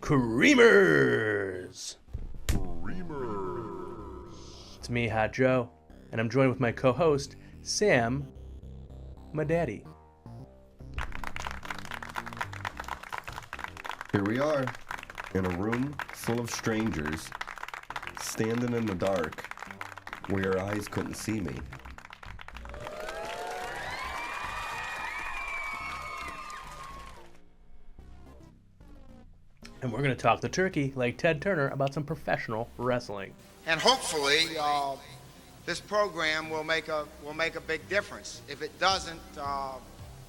Creamers. It's me, Hot Joe, and I'm joined with my co-host, Sam, my daddy. Here we are, in a room full of strangers, standing in the dark, where your eyes couldn't see me. And we're going to talk the turkey, like Ted Turner, about some professional wrestling. And hopefully, this program will make a big difference. If it doesn't,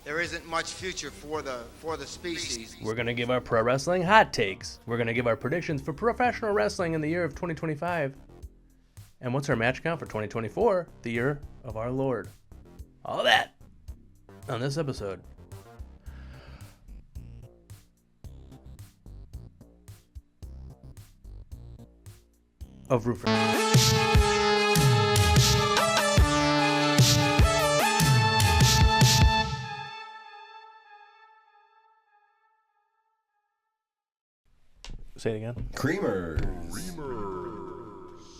there isn't much future for the species. We're going to give our pro wrestling hot takes. We're going to give our predictions for professional wrestling in the year of 2025. And what's our match count for 2024, the year of our Lord? All that on this episode. Of Roofer. Say it again. Creamers.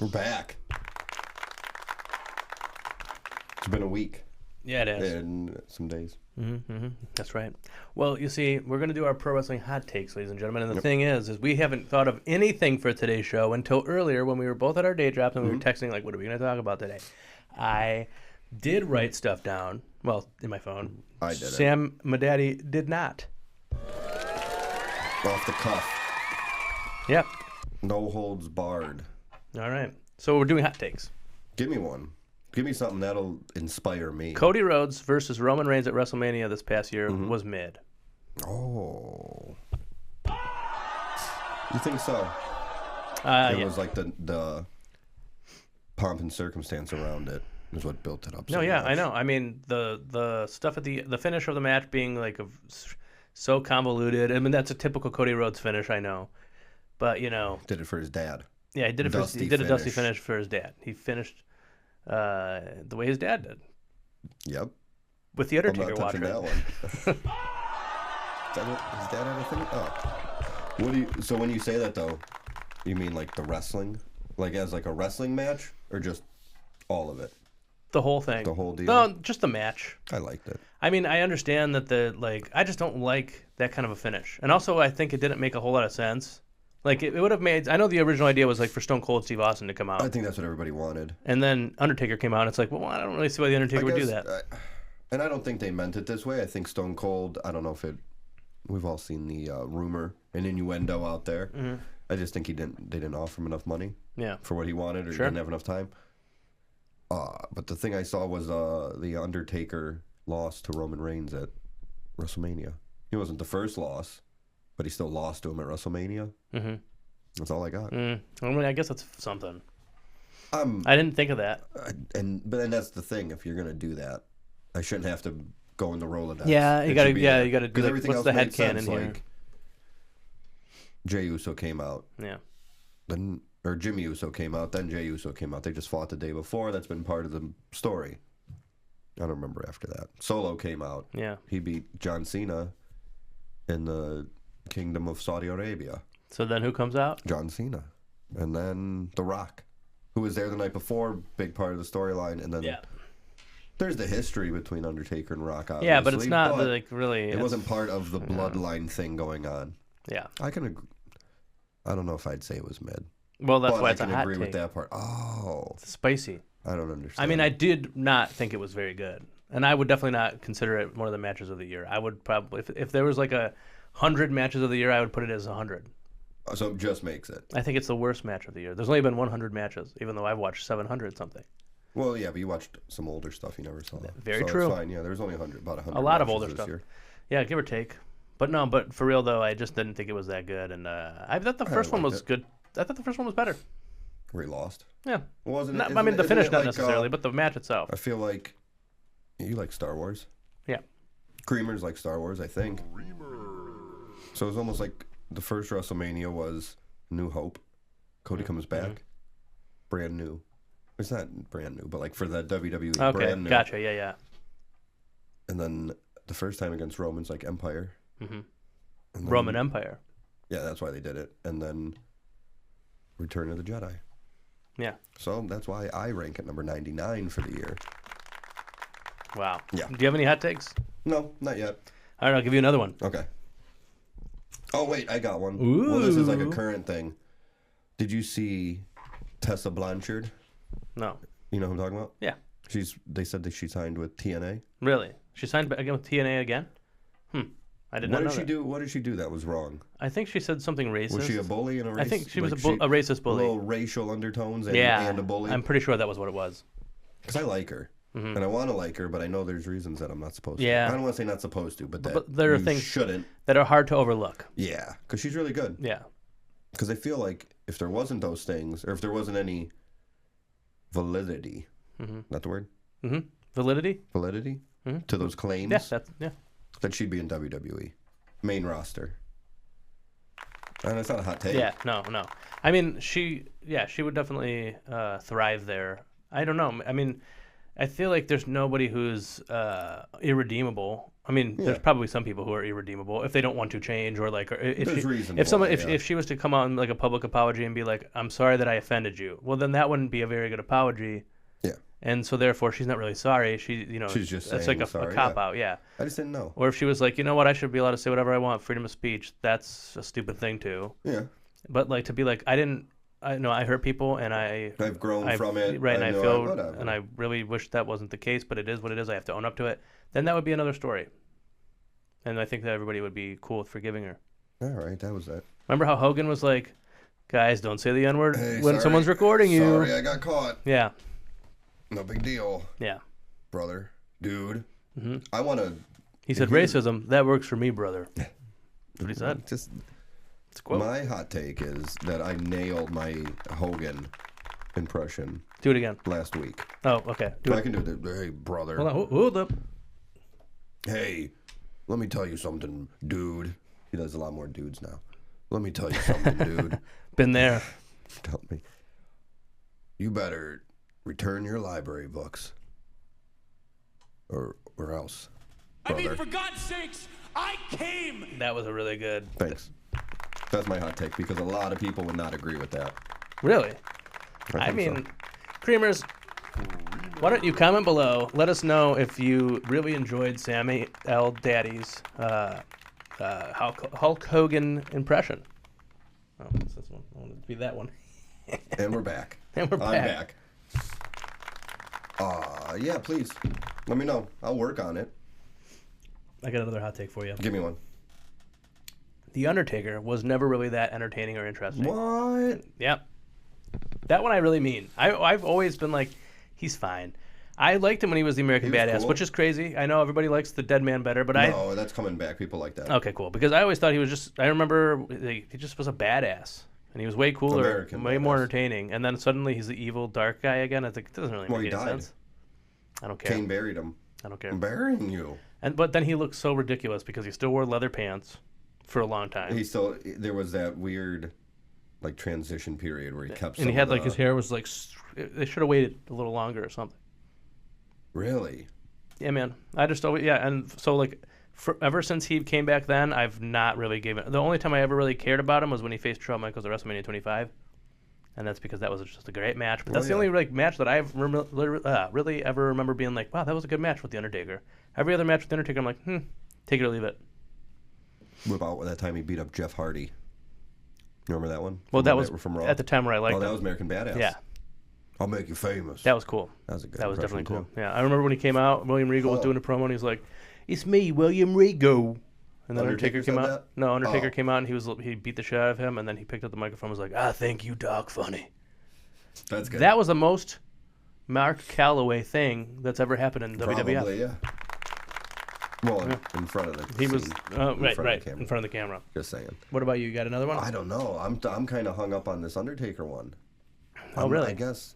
We're back. It's been a week. Yeah, it is. And some days. That's right. Well, you see, we're going to do our pro wrestling hot takes, ladies and gentlemen. And the thing is we haven't thought of anything for today's show until earlier when we were both at our day jobs and we were texting, like, what are we going to talk about today? I did write stuff down. Well, in my phone. I did. Sam, my daddy, did not. Off the cuff. Yep. No holds barred. All right. So we're doing hot takes. Give me one. Give me something that'll inspire me. Cody Rhodes versus Roman Reigns at WrestleMania this past year was mid. Oh. You think so? It was like the pomp and circumstance around it is what built it up. No, yeah, much. I know. I mean, the stuff at the finish of the match being like so convoluted. I mean, that's a typical Cody Rhodes finish, I know. But, you know. Did it for his dad. Yeah, he did a dusty finish for his dad. He finished the way his dad did. Yep. With the Undertaker I'm not touching watcher. that one. His dad had a thing? Oh. So when you say that, though, you mean like the wrestling? Like as like a wrestling match? Or just all of it? The whole thing. The whole deal? No, just the match. I liked it. I mean, I understand that I just don't like that kind of a finish. And also, I think it didn't make a whole lot of sense. Like, it would have made... I know the original idea was, like, for Stone Cold Steve Austin to come out. I think that's what everybody wanted. And then Undertaker came out, and it's like, well, I don't really see why the Undertaker would do that. And I don't think they meant it this way. I think Stone Cold... I don't know if it... We've all seen the rumor and innuendo out there. Mm-hmm. I just think they didn't offer him enough money for what he wanted, or he didn't have enough time. But the thing I saw was the Undertaker lost to Roman Reigns at WrestleMania. He wasn't the first loss, but he still lost to him at WrestleMania. Mm-hmm. That's all I got. I mean, I guess that's something. I didn't think of that. But that's the thing. If you're gonna do that, I shouldn't have to go in the Rolodex. Yeah, you gotta do like, what's the headcanon here? Like, Jey Uso came out. Yeah. Or Jimmy Uso came out. Then Jey Uso came out. They just fought the day before. That's been part of the story. I don't remember after that. Solo came out. Yeah. He beat John Cena in the Kingdom of Saudi Arabia. So then who comes out? John Cena. And then The Rock, who was there the night before, big part of the storyline. And then there's the history between Undertaker and Rock, obviously. Yeah, but it's not like really... It wasn't part of the bloodline thing going on. Yeah. I can agree. I don't know if I'd say it was mid. Well, that's why it's a hot take. I can agree with that part. Oh. It's spicy. I don't understand. I mean, I did not think it was very good. And I would definitely not consider it one of the matches of the year. I would probably, if there was like 100 matches of the year, I would put it as 100. So it just makes it. I think it's the worst match of the year. There's only been 100 matches, even though I've watched 700 something. Well, yeah, but you watched some older stuff you never saw. Very true. It's fine. Yeah, there's only about 100. A lot of older stuff. Year. Yeah, give or take. But for real though, I just didn't think it was that good. And I thought the first one was good. I thought the first one was better. Where he lost? Yeah. Wasn't it? I mean, the finish not necessarily, but the match itself. I feel like you like Star Wars. Yeah. Creamers like Star Wars, I think. So it was almost like the first WrestleMania was New Hope. Cody comes back. Brand new. It's not brand new, but like for the WWE, brand new. Gotcha. Yeah. And then the first time against Roman's like Empire. Mm-hmm. Roman Empire. Yeah, that's why they did it. And then Return of the Jedi. Yeah. So that's why I rank at number 99 for the year. Wow. Yeah. Do you have any hot takes? No, not yet. All right, I'll give you another one. Okay. Oh, wait, I got one. Ooh. Well, this is like a current thing. Did you see Tessa Blanchard? No. You know who I'm talking about? Yeah. They said that she signed with TNA. Really? She signed again with TNA again? I did not know that. What did she do that was wrong? I think she said something racist. Was she a bully and a racist? I think she was a racist bully. Little racial undertones and a bully? I'm pretty sure that was what it was. Because I like her. And I want to like her, but I know there's reasons that I'm not supposed to. Yeah. I don't want to say not supposed to, but there are things shouldn't. That are hard to overlook. Yeah, because she's really good. Yeah. Because I feel like if there wasn't those things, or if there wasn't any validity, not the word? Validity? Validity to those claims, then she'd be in WWE. Main roster. And it's not a hot take. Yeah, no. I mean, she would definitely thrive there. I don't know. I mean, I feel like there's nobody who's irredeemable. I mean, there's probably some people who are irredeemable if they don't want to change, or like if she was to come out and like a public apology and be like, "I'm sorry that I offended you," well, then that wouldn't be a very good apology. Yeah. And so therefore, she's not really sorry. She's just that's like a cop out. Yeah. I just didn't know. Or if she was like, you know what, I should be allowed to say whatever I want, freedom of speech. That's a stupid thing too. Yeah. But like to be like, I hurt people, and I've grown from it. Right, and I feel, and I really wish that wasn't the case, but it is what it is. I have to own up to it. Then that would be another story. And I think that everybody would be cool with forgiving her. All right, that was it. Remember how Hogan was like, guys, don't say the N-word when someone's recording you. Sorry, I got caught. Yeah. No big deal. Yeah. Brother. Dude. I want to... He said, racism, that works for me, brother. That's what he said. Just... It's a quote. My hot take is that I nailed my Hogan impression. Do it again. Last week. Oh, okay. I can do it. Hey, brother. Hold up. Hey, let me tell you something, dude. He does a lot more dudes now. Let me tell you something, dude. Been there. Tell me. You better return your library books. Or else. Brother. I mean, for God's sakes, I came. That was a really good. Thanks. That's my hot take, because a lot of people would not agree with that. Really? I mean, Creamers, why don't you comment below? Let us know if you really enjoyed Sammy L. Daddy's Hulk Hogan impression. Oh, it's this one. I want it to be that one. And we're back. I'm back. Yeah, please. Let me know. I'll work on it. I got another hot take for you. Give me one. The Undertaker was never really that entertaining or interesting. What? Yep. That one I really mean. I've always been like, he's fine. I liked him when he was the American Badass, cool. Which is crazy. I know everybody likes the Dead Man better, but No, that's coming back. People like that. Okay, cool. Because I always thought he was just... I remember he just was a badass. And he was way cooler, way more entertaining. And then suddenly he's the evil, dark guy again. I think it doesn't really make any sense. I don't care. Kane buried him. I don't care. I'm burying you. But then he looked so ridiculous because he still wore leather pants for a long time. There was that weird, like, transition period where he kept. And he had his hair was like. They should have waited a little longer or something. Really? Yeah, man. I just always and so like, ever since he came back, then I've not really given. The only time I ever really cared about him was when he faced Shawn Michaels at WrestleMania 25, and that's because that was just a great match. But that's the only match that I've really ever remember being like, wow, that was a good match with the Undertaker. Every other match with the Undertaker, I'm like, take it or leave it. What about that time he beat up Jeff Hardy? You remember that one? Well, that was from Raw. At the time where I liked him. That was American Badass. Yeah. I'll make you famous. That was cool. That was a good. That was definitely cool. Yeah, I remember when he came out. William Regal was doing a promo, and he was like, "It's me, William Regal." And then Undertaker came out. No, Undertaker came out, and he beat the shit out of him, and then he picked up the microphone, and was like, thank you, Doc Funny." That's good. That was the most Mark Calloway thing that's ever happened in WWF. Probably, yeah. Well, in front of the. He was right in front of the camera. Just saying. What about you? You got another one? I don't know. I'm kind of hung up on this Undertaker one. Oh, really? I guess.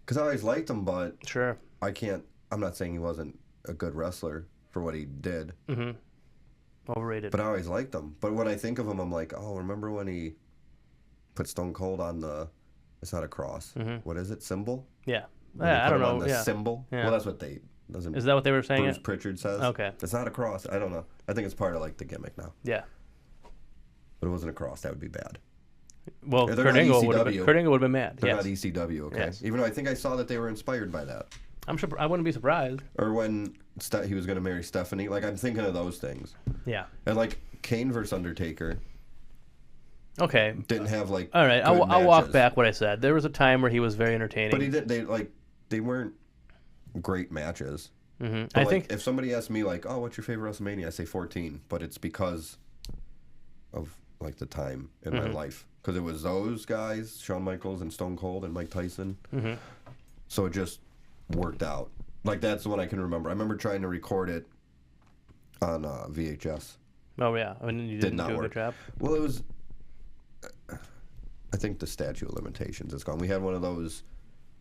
Because I always liked him, but sure, I can't. I'm not saying he wasn't a good wrestler for what he did. Mm-hmm. Overrated. But I always liked him. But when I think of him, I'm like, remember when he put Stone Cold on the? It's not a cross. Mm-hmm. What is it? Symbol? Yeah. I don't know. The symbol. Yeah. Well, that's what they. Is that what they were saying? Bruce Pritchard says. Okay. It's not a cross. I don't know. I think it's part of like the gimmick now. Yeah. but it wasn't a cross. That would be bad. Well, Yeah, Kurt Angle would have been mad. They're yes. not ECW, okay? Yes. Even though I think I saw that they were inspired by that. I wouldn't be surprised. Or when he was going to marry Stephanie. Like, I'm thinking of those things. Yeah. And, like, Kane versus Undertaker. Okay. Didn't have, like, all right, I'll walk back what I said. There was a time where he was very entertaining. But they weren't great matches. Mm-hmm. But, I think if somebody asked me, like, oh, what's your favorite WrestleMania? I say 14. But it's because of, like, the time in my life. Because it was those guys, Shawn Michaels and Stone Cold and Mike Tyson. Mm-hmm. So it just worked out. Like, that's the one I can remember. I remember trying to record it on VHS. Oh, yeah. I mean, you didn't do a good job? Well, it was... I think the statute of limitations is gone. We had one of those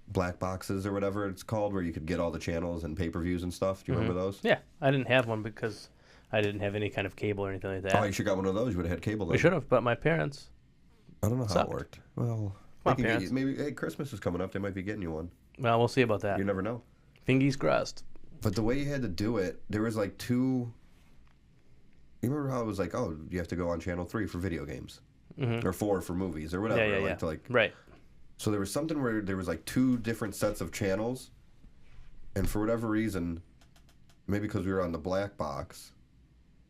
black boxes or whatever it's called where you could get all the channels and pay-per-views and stuff. Do you remember those? Yeah. I didn't have one because I didn't have any kind of cable or anything like that. Oh, you should have got one of those. You would have had cable then. We should have, but my parents... I don't know how it worked. Well, maybe hey, Christmas is coming up. They might be getting you one. Well, we'll see about that. You never know. Fingies crossed. But the way you had to do it, there was like two... You remember how it was like, oh, you have to go on Channel 3 for video games? Mm-hmm. Or 4 for movies or whatever. Yeah. Right. So there was something where there was like 2 different sets of channels. And for whatever reason, maybe because we were on the black box...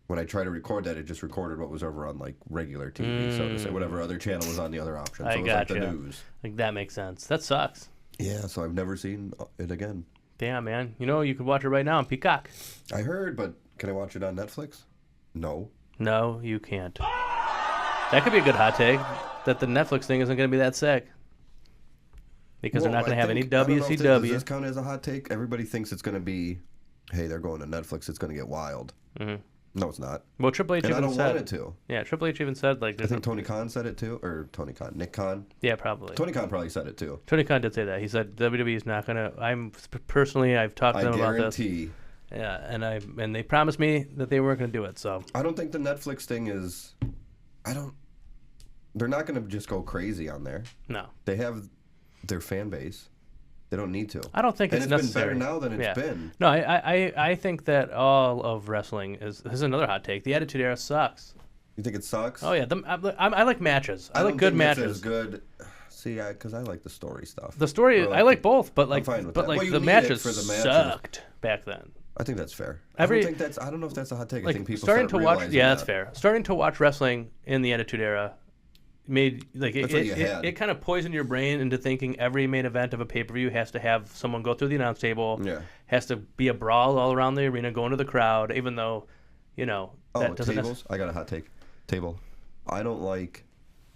When I tried to record that, it just recorded what was over on like regular TV, so to say, whatever other channel was on the other option. So I it was gotcha. like the news. Like that makes sense. That sucks. Yeah, so I've never seen it again. Damn, man. You know, you could watch it right now on Peacock. I heard, but can I watch it on Netflix? No. No, you can't. That could be a good hot take, that the Netflix thing isn't going to be that sick. Because they're not going to have any WCW. Does this count as a hot take? Everybody thinks it's going to be, hey, they're going to Netflix, it's going to get wild. Mm-hmm. No, it's not. Well, Triple H and even said... I don't want it to. Yeah, Triple H even said... like. I think Tony Khan said it too, or Nick Khan. Yeah, probably. Tony Khan probably said it too. Tony Khan did say that. He said WWE is not going to... I've talked to them about this. I guarantee. Yeah, and they promised me that they weren't going to do it, so... I don't think the Netflix thing is... They're not going to just go crazy on there. No. They have their fan base. They don't need to. I don't think it's necessary. Been better now than it's been. No, I think that all of wrestling is... This is another hot take. The Attitude Era sucks. You think it sucks? Oh, yeah. I like matches. I like good matches. It's as good... See, because I like the story stuff. The story... I like both, but like... I'm fine with but that. like the matches sucked back then. I think that's fair. I don't know if that's a hot take. Like, I think people starting start to watch... realizing Yeah, that. that's fair. Starting to watch wrestling in the Attitude Era... made like it kind of poisoned your brain into thinking every main event of a pay-per-view has to have someone go through the announce table, has to be a brawl all around the arena, going to the crowd, even though, that doesn't. Tables. I got a hot take. Table. I don't like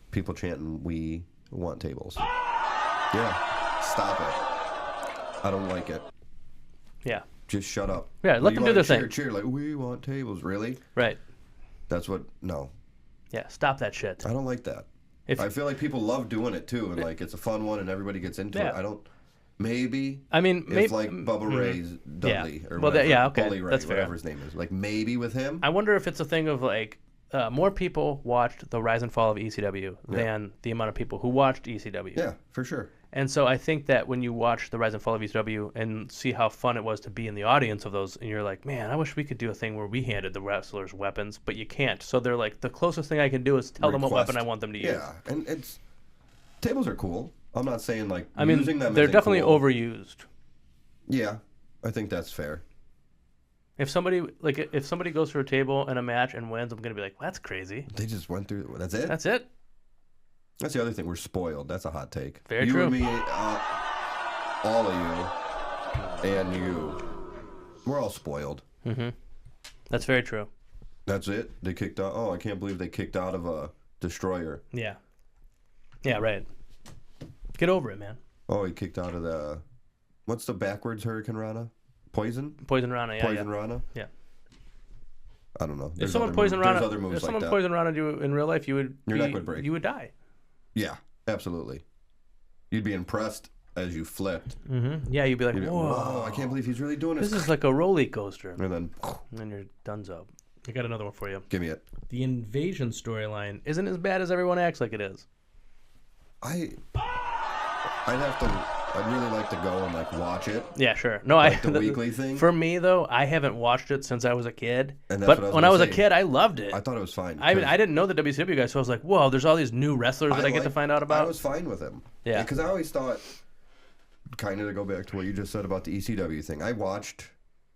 people chanting "We want tables." Yeah, stop it. I don't like it. Yeah. Just shut up. Yeah, let them do their thing. Cheer like we want tables. Really? Right. That's what. No. Yeah, stop that shit. I don't like that. I feel like people love doing it too, and like it's a fun one, and everybody gets into it. I don't. Maybe. I mean, if like Bubba Ray's Dudley or whatever, okay, Ray, that's fair. Whatever his name is, like maybe with him. I wonder if it's a thing of like more people watched the rise and fall of ECW than the amount of people who watched ECW. Yeah, for sure. And so I think that when you watch the rise and fall of ECW and see how fun it was to be in the audience of those, and you're like, man, I wish we could do a thing where we handed the wrestlers weapons, but you can't. So they're like, the closest thing I can do is tell them what weapon I want them to use. Yeah, and tables are cool. I'm not saying like using them. They're definitely cool. overused. Yeah, I think that's fair. If somebody goes through a table in a match and wins, I'm gonna be like, well, that's crazy. They just went through. That's it. That's it. That's the other thing. We're spoiled. That's a hot take. Very true. You and me, all of you, and you. We're all spoiled. Mm-hmm. That's very true. That's it. They kicked out. Oh, I can't believe they kicked out of a destroyer. Yeah. Yeah. Right. Get over it, man. Oh, he kicked out of the. What's the backwards Hurricane Rana? Poison Rana. Yeah. Poison Rana. Yeah. I don't know. If someone poisoned Rana you in real life, your neck would break. You would die. Yeah, absolutely. You'd be impressed as you flipped. Mm-hmm. Yeah, you'd be like, whoa, I can't believe he's really doing this. This is like a roller coaster. And then you're donezo. I got another one for you. Give me it. The invasion storyline isn't as bad as everyone acts like it is. I'd have to. I'd really like to go and like watch it. Yeah, sure. No, like the weekly thing. For me though, I haven't watched it since I was a kid. And that's but what when I was a kid, I loved it. I thought it was fine. I mean, I didn't know the WCW guy, so I was like, whoa, there's all these new wrestlers that I get to find out about. I was fine with him. Yeah. Because I always thought, kind of to go back to what you just said about the ECW thing, I watched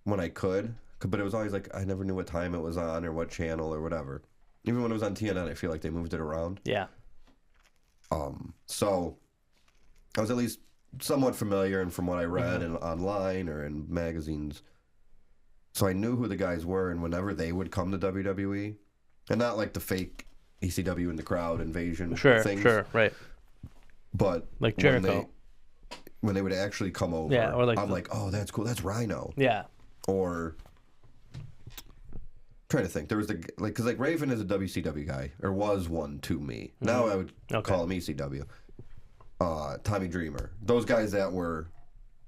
when I could, but it was always like I never knew what time it was on or what channel or whatever. Even when it was on TNN, I feel like they moved it around. Yeah. So I was at least somewhat familiar, and from what I read and online or in magazines, so I knew who the guys were, and whenever they would come to WWE, and not like the fake ECW in the crowd invasion things. Sure, right. But like Jericho. When they would actually come over, or like I'm like, oh, that's cool. That's Rhino. Yeah. Or trying to think. There was because Raven is a WCW guy, or was one to me. Now I would call him ECW. Tommy Dreamer. Those guys that were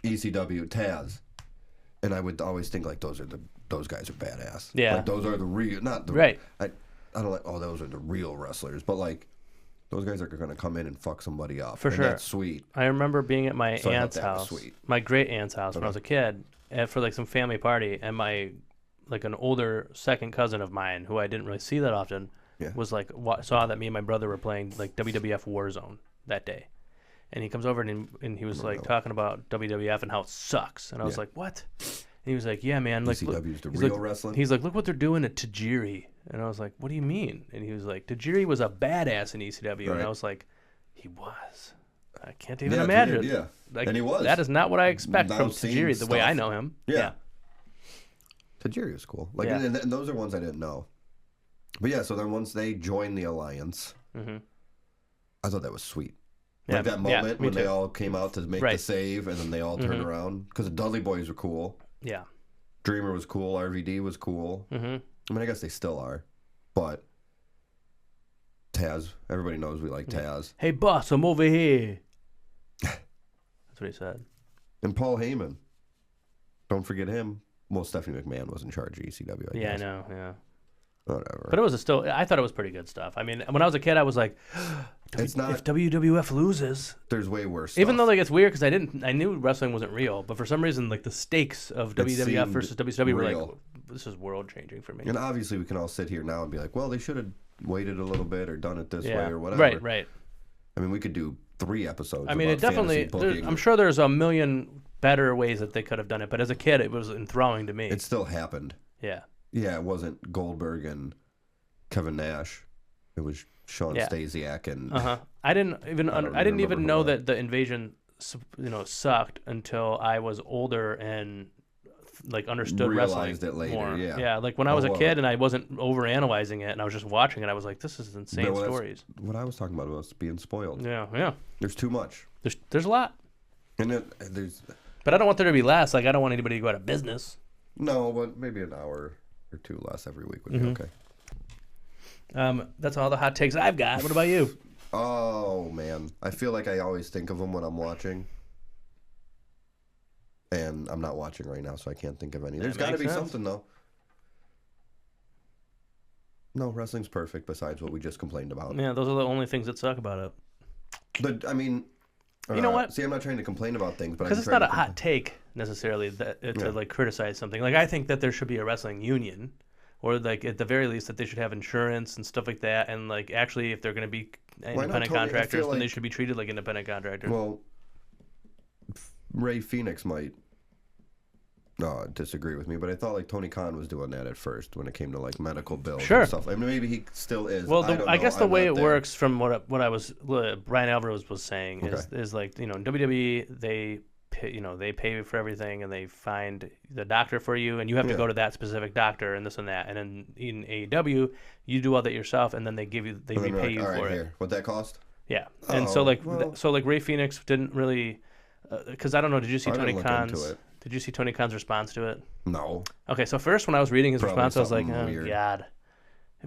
ECW, Taz. And I would always think like those guys are badass. Yeah. Like those are the real, not the right. I don't like, oh, those are the real wrestlers, but like those guys are going to come in and fuck somebody up. For sure. That's sweet. I remember being at my aunt's house, my great aunt's house when I was a kid, for like some family party, and my like an older second cousin of mine who I didn't really see that often was like saw that me and my brother were playing like WWF Warzone that day. And he comes over and he was like talking about WWF and how it sucks. And I was like, what? And he was like, yeah, man. Like, ECW's the real wrestling? He's like, look what they're doing at Tajiri. And I was like, what do you mean? And he was like, Tajiri was a badass in ECW. Right. And I was like, he was. I can't even imagine. Yeah, like, and he was. That is not what I expect from Tajiri, the way I know him. Yeah. Tajiri was cool. Like, and those are ones I didn't know. But yeah, so then once they joined the Alliance, I thought that was sweet. Like that moment when they all came out to make the save, and then they all turned around. Because the Dudley Boys were cool. Yeah. Dreamer was cool. RVD was cool. I mean, I guess they still are. But Taz, everybody knows we like Taz. Hey, boss, I'm over here. That's what he said. And Paul Heyman. Don't forget him. Well, Stephanie McMahon was in charge of ECW, I guess. I know, yeah. Whatever. But it was I thought it was pretty good stuff. I mean, when I was a kid, I was like, if WWF loses, there's way worse Even stuff. though like it's weird because I knew wrestling wasn't real, but for some reason like the stakes of WWF versus WCW were like, this is world changing for me. And obviously we can all sit here now and be like, well, they should have waited a little bit or done it this way or whatever. Right. I mean, we could do 3 episodes. I mean, it definitely. I'm sure there's a million better ways that they could have done it, but as a kid, it was enthralling to me. It still happened. Yeah. Yeah, it wasn't Goldberg and Kevin Nash. It was Sean Stasiak and. I didn't even know that the invasion, sucked until I was older and like understood realized wrestling it later. more. Yeah. Like when I was a kid and I wasn't over analyzing it and I was just watching it, I was like, this is insane stories. What I was talking about was being spoiled. Yeah. There's too much. There's a lot. And there's. But I don't want there to be less. Like I don't want anybody to go out of business. No, but maybe an hour or 2 less every week would be okay. That's all the hot takes I've got. What about you? Oh, man. I feel like I always think of them when I'm watching. And I'm not watching right now, so I can't think of any. There's got to be something, though. No, wrestling's perfect besides what we just complained about. Yeah, those are the only things that suck about it. I mean... You know what? See, I'm not trying to complain about things, but because it's not a hot take necessarily to like criticize something. Like I think that there should be a wrestling union, or like at the very least that they should have insurance and stuff like that. And like actually, if they're going to be independent contractors, then they should be treated like independent contractors. Well, Ray Phoenix might disagree with me, but I thought like Tony Khan was doing that at first when it came to like medical bills and stuff. I mean, maybe he still is. Well, I guess the way it works from what Brian Alvarez was saying is like in WWE they pay for everything and they find the doctor for you and you have to go to that specific doctor and this and that, and in AEW you do all that yourself and then they repay you for it. What that cost? Yeah, and so Ray Phoenix didn't really because I don't know. Did you see Tony Khan's? Did you see Tony Khan's response to it? No. Okay, so first when I was reading his response, I was like, oh, weird. God.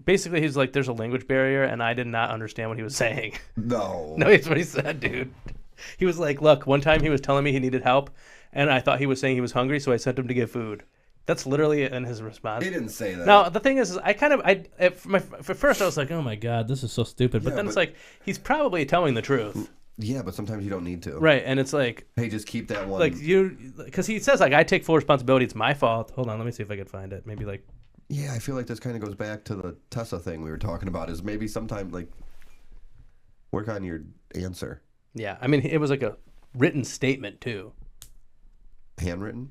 Basically, he's like, there's a language barrier, and I did not understand what he was saying. No. No, that's what he said, dude. He was like, look, one time he was telling me he needed help, and I thought he was saying he was hungry, so I sent him to get food. That's literally in his response. He didn't say that. Now, the thing is at first I was like, oh my God, this is so stupid. But then it's like, he's probably telling the truth. Yeah, but sometimes you don't need to. Right, and it's like, hey, just keep that one. Like because he says like I take full responsibility. It's my fault. Hold on, let me see if I can find it. Maybe like. Yeah, I feel like this kind of goes back to the Tessa thing we were talking about. Is maybe sometime like work on your answer. Yeah, I mean it was like a written statement too. Handwritten.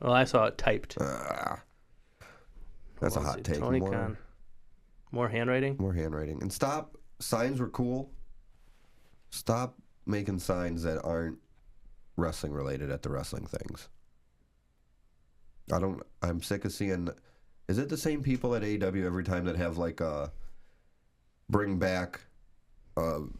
Well, I saw it typed. That's a hot take. More handwriting. More handwriting, and stop. Signs were cool. Stop making signs that aren't wrestling related at the wrestling things. I'm sick of seeing. Is it the same people at AEW every time that have like bring back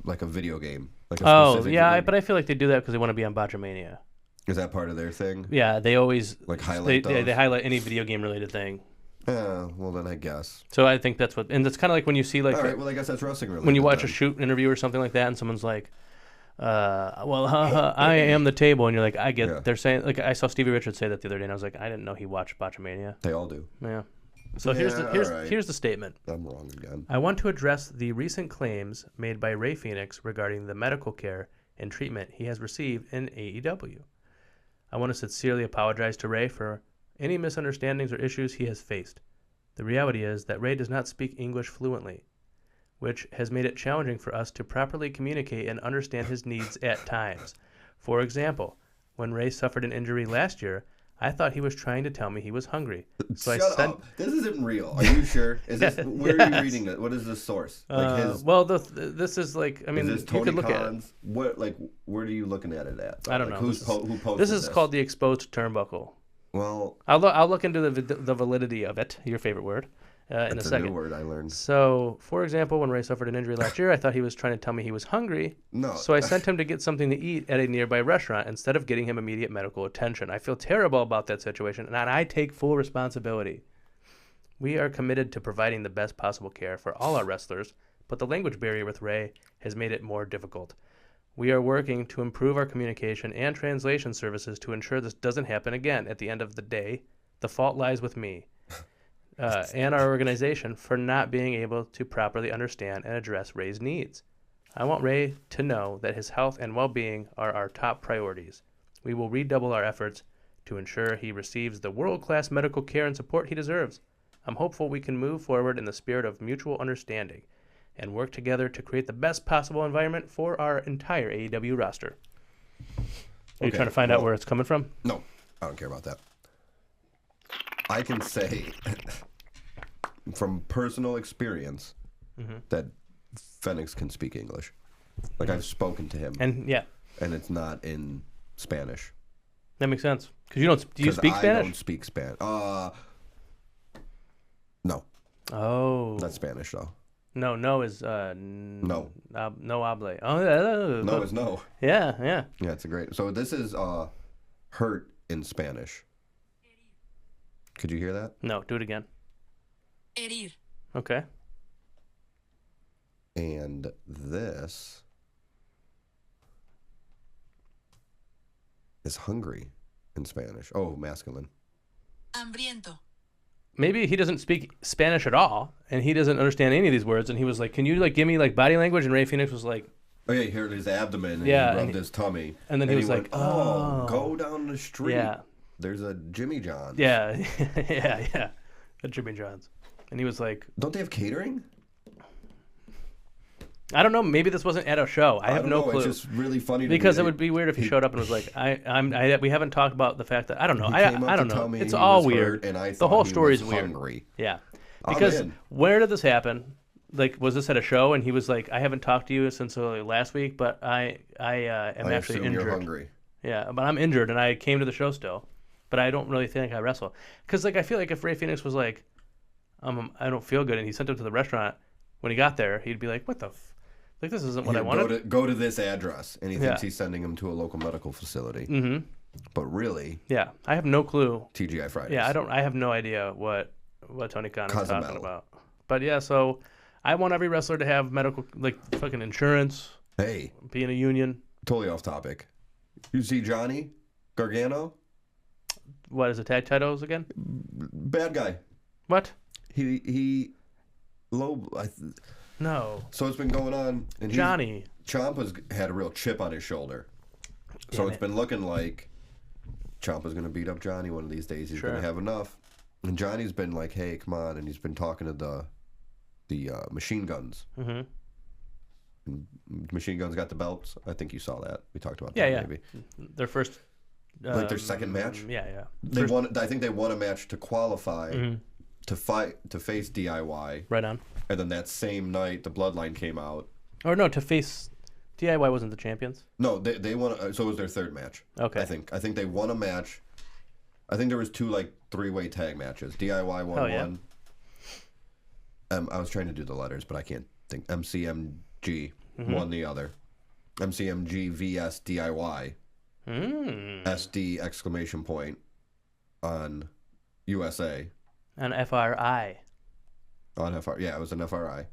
like a video game? Like but I feel like they do that because they want to be on Botchamania. Is that part of their thing? Yeah, they always like highlight. They highlight any video game related thing. Yeah, well then I guess. So I think that's what, and it's kind of like when you see like. All right, well I guess that's wrestling related. When you watch a shoot interview or something like that, and someone's like, I am the table, and you're like, I get. Yeah. They're saying like I saw Stevie Richards say that the other day, and I was like, I didn't know he watched Botchamania. They all do. Yeah. So here's the statement. I'm wrong again. I want to address the recent claims made by Rey Fenix regarding the medical care and treatment he has received in AEW. I want to sincerely apologize to Rey for any misunderstandings or issues he has faced. The reality is that Rey does not speak English fluently, which has made it challenging for us to properly communicate and understand his needs at times. For example, when Rey suffered an injury last year, I thought he was trying to tell me he was hungry. So Shut up. This isn't real. Are you sure? Is this where are you reading it? What is the source? Like this is like, I mean, is this Tony you could look Khan's? at it. What, like, where are you looking at it at? I don't like, know. Who posted this? Is called the exposed turnbuckle. Well, I'll look into the validity of it, your favorite word, in a second. That's a new word I learned. So, for example, when Rey suffered an injury last year, I thought he was trying to tell me he was hungry. No. So I sent him to get something to eat at a nearby restaurant instead of getting him immediate medical attention. I feel terrible about that situation, and I take full responsibility. We are committed to providing the best possible care for all our wrestlers, but the language barrier with Rey has made it more difficult. We are working to improve our communication and translation services to ensure this doesn't happen again. At the end of the day, the fault lies with me and our organization for not being able to properly understand and address Rey's needs. I want Rey to know that his health and well-being are our top priorities. We will redouble our efforts to ensure he receives the world-class medical care and support he deserves. I'm hopeful we can move forward in the spirit of mutual understanding and work together to create the best possible environment for our entire AEW roster. Are you trying to find out where it's coming from? No, I don't care about that. I can say from personal experience that Fenix can speak English. Like I've spoken to him. And it's not in Spanish. That makes sense. Because do you speak Spanish? I don't speak Spanish. No. Oh. Not Spanish though. No is no. No hable. Oh, no is no. Yeah. Yeah, it's a great. So this is hurt in Spanish. Could you hear that? No, do it again. Herir. Okay. And this is hungry in Spanish. Oh, masculine. Hambriento. Maybe he doesn't speak Spanish at all, and he doesn't understand any of these words, and he was like, can you like give me like body language? And Rey Fenix was like, oh yeah, he heard his abdomen and he rubbed his tummy. And then he was like, oh, go down the street. Yeah. There's a Jimmy John's. Yeah. yeah. A Jimmy John's. And he was like, don't they have catering? I don't know. Maybe this wasn't at a show. I have no clue. It's just really funny to because it would be weird if he showed up and was like, we haven't talked about the fact that I don't know. I don't know. It's all weird. And I the whole story is weird. Hungry. Yeah. Because where did this happen? Like, was this at a show? And he was like, I haven't talked to you since last week, but I am actually injured. You're hungry. Yeah, but I'm injured and I came to the show still, but I don't really think I wrestle. Because like I feel like if Rey Fenix was like, I don't feel good, and he sent him to the restaurant, when he got there, he'd be like, what the. Like, this isn't what I wanted. Go to this address, and he thinks he's sending him to a local medical facility. Mm-hmm. But really, yeah, I have no clue. TGI Fridays. Yeah, I have no idea what Tony Khan is talking about. But yeah, so I want every wrestler to have medical, like fucking insurance. Hey, be in a union. Totally off topic. You see Johnny Gargano? What is it? Tag titles again? Bad guy. What? He low. No. So it's been going on. And Johnny. Ciampa's had a real chip on his shoulder. So it's been looking like Ciampa's going to beat up Johnny one of these days. He's going to have enough. And Johnny's been like, hey, come on. And he's been talking to the machine guns. Mm-hmm. And machine guns got the belts. I think you saw that. We talked about that maybe. Their first... like their second match? Yeah. They won. I think they won a match to qualify to face DIY. Right on. And then that same night, the Bloodline came out. Or no, to face... DIY wasn't the champions? No, they won. So it was their third match. Okay. I think they won a match. I think there was 2 like 3-way tag matches. DIY won one. I was trying to do the letters, but I can't think. MCMG won the other. MCMG vs DIY. SD exclamation point on USA. On FRI. On FR, yeah, it was an FRI.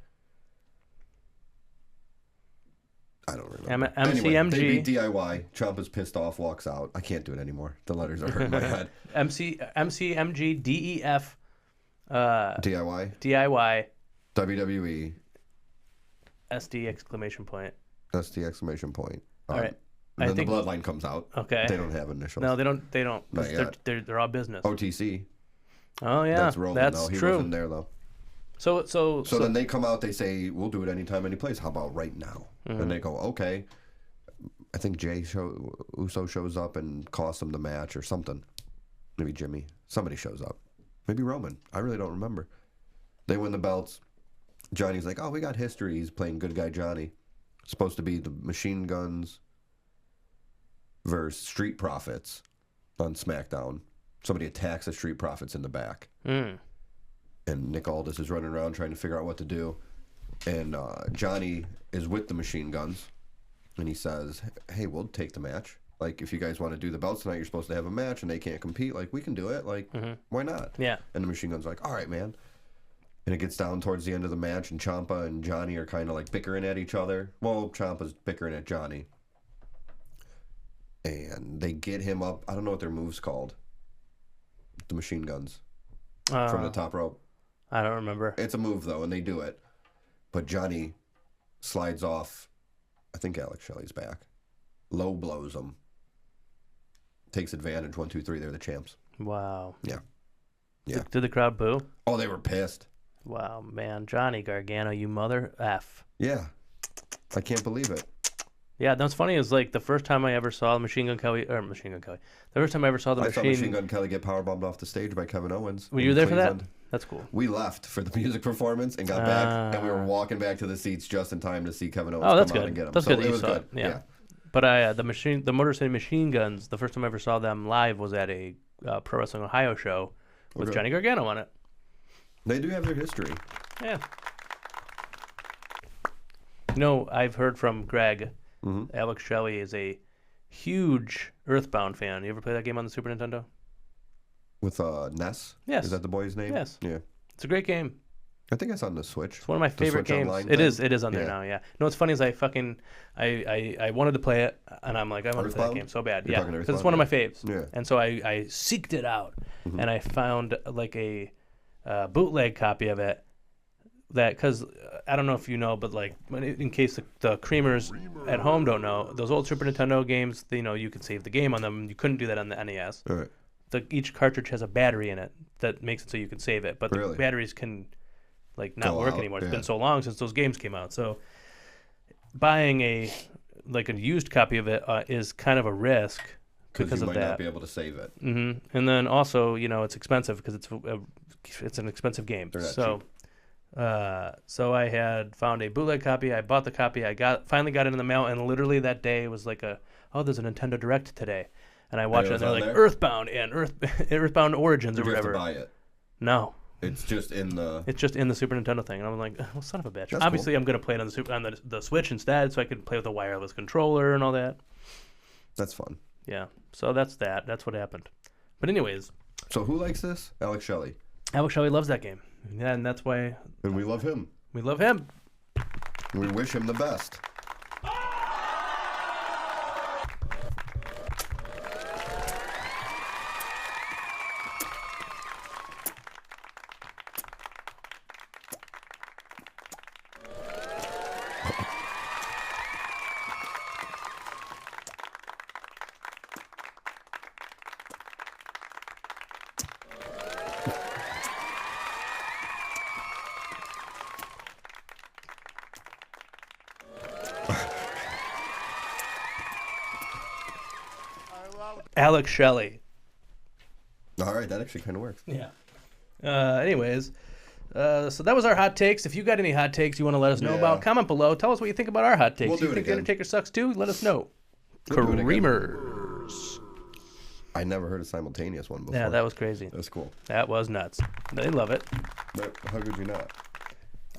I don't remember. MCMG. Anyway, they beat DIY. Ciampa's pissed off, walks out. I can't do it anymore. The letters are hurting my head. MCMG DEF. DIY. WWE. SD exclamation point. SD exclamation point. All right. And then the Bloodline comes out. Okay. They don't have initials. No, they don't. Not yet. They're all business. OTC. Oh yeah, that's Roman. Though. He true. wasn't there though. So then they come out. They say we'll do it anytime, any place. How about right now? And they go okay. I think Uso shows up and costs them the match or something. Maybe Jimmy. Somebody shows up. Maybe Roman. I really don't remember. They win the belts. Johnny's like, oh, we got history. He's playing good guy Johnny. It's supposed to be the Machine Guns versus Street Profits on SmackDown. Somebody attacks the Street Profits in the back. And Nick Aldis is running around trying to figure out what to do. And Johnny is with the Machine Guns. And he says, hey, we'll take the match. Like, if you guys want to do the belts tonight, you're supposed to have a match, and they can't compete. Like, we can do it. Like, why not? Yeah. And the Machine Guns are like, all right, man. And it gets down towards the end of the match, and Ciampa and Johnny are kind of like bickering at each other. Well, Ciampa's bickering at Johnny. And they get him up. I don't know what their move's called. The Machine Guns. From the top rope. I don't remember. It's a move, though, and they do it. But Johnny slides off. I think Alex Shelley's back. Low blows him. Takes advantage. 1, 2, 3. They're the champs. Wow. Yeah. Did the crowd boo? Oh, they were pissed. Wow, man. Johnny Gargano, you mother F. Yeah. I can't believe it. Yeah, that's funny. Is like the first time I ever saw Machine Gun Kelly. The first time I ever saw I saw Machine Gun Kelly get powerbombed off the stage by Kevin Owens. Were you there for that? That's cool. We left for the music performance and got back, and we were walking back to the seats just in time to see Kevin Owens come out and get him. That's so good. It was good. good. Yeah. But the Motor City Machine Guns. The first time I ever saw them live was at a Pro Wrestling Ohio show with Johnny Gargano on it. They do have their history. Yeah. No, I've heard from Greg. Alex Shelley is a huge Earthbound fan. You ever play that game on the Super Nintendo? With Ness? Yes. Is that the boy's name? Yes. Yeah. It's a great game. I think it's on the Switch. It's one of my favorite games. It is on there now, yeah. No, what's funny is I wanted to play it, and I'm like, I want to play that game so bad. Yeah, because it's one of my faves. Yeah. And so I seeked it out, and I found like a bootleg copy of it. That, because I don't know if you know, but like in case the creamers at home don't know, those old Super Nintendo games, you can save the game on them. You couldn't do that on the NES. All right. Each cartridge has a battery in it that makes it so you can save it, but the batteries can like not work anymore. It's been so long since those games came out. So buying a used copy of it is kind of a risk because you of might that. not be able to save it. And then also, it's expensive because it's an expensive game. So. So I had found a bootleg copy. I bought the copy. Finally got it in the mail, and literally that day was like there's a Nintendo Direct today, and I watched it. And they're like Earthbound and Earthbound Origins or whatever. You have to buy it. No, it's just in the. It's just in the Super Nintendo thing, and I'm like, well, son of a bitch. That's Obviously, cool. I'm gonna play it on the Switch instead, so I could play with a wireless controller and all that. That's fun. Yeah. So that's that. That's what happened. But anyways. So who likes this? Alex Shelley. Alex Shelley loves that game. Yeah, and that's why. And we love him. We love him. We wish him the best. Alex Shelley. All right, that actually kind of works. Yeah. Anyways, so that was our hot takes. If you got any hot takes you want to let us know about, comment below. Tell us what you think about our hot takes. We'll do you it think again. The Undertaker sucks too? Let us know. We'll do it again. Creamers. I never heard a simultaneous one before. Yeah, that was crazy. That's cool. That was nuts. They love it. But how could you not?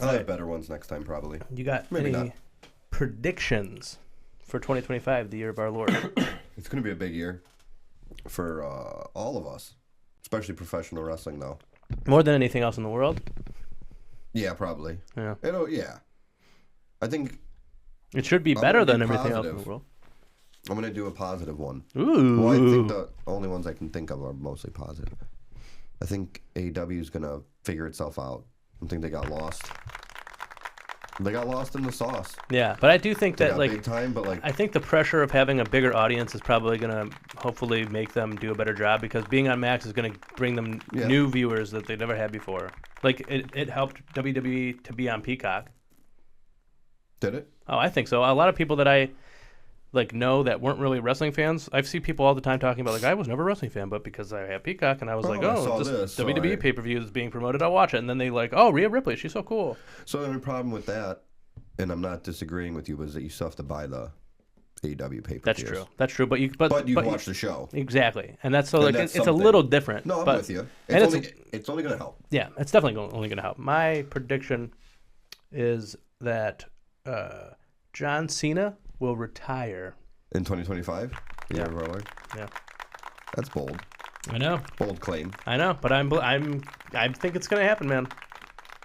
I'll have better ones next time, probably. You got Maybe any not. predictions for 2025, the year of our Lord? It's going to be a big year for all of us, especially professional wrestling, though. More than anything else in the world? Yeah, probably. Yeah. Yeah. I think It should be I'm better gonna than be everything else in positive. the world. I'm going to do a positive one. Ooh. Well, I think the only ones I can think of are mostly positive. I think AEW is going to figure itself out. I think they got lost. They got lost in the sauce. Yeah, but I do think They that, got like, big time, but like I think the pressure of having a bigger audience is probably going to hopefully make them do a better job, because being on Max is going to bring them new viewers that they never had before. Like, it helped WWE to be on Peacock. Did it? Oh, I think so. A lot of people that I know that weren't really wrestling fans, I've seen people all the time talking about, like, I was never a wrestling fan, but because I have Peacock and I was like, I saw this this, so WWE pay-per-view is being promoted, I'll watch it. And then they like, oh, Rhea Ripley, she's so cool. So the only problem with that, and I'm not disagreeing with you, was that you still have to buy the AEW pay-per-views. That's true. That's true. But you can watch the show. Exactly. And that's so And like that's it's a something. little different. No, I'm but, with you. And It's only going to help. Yeah, it's definitely only going to help. My prediction is that John Cena will retire In 2025? The year of our Lord? Yeah. That's bold. I know. Bold claim. I know, but I think it's going to happen, man.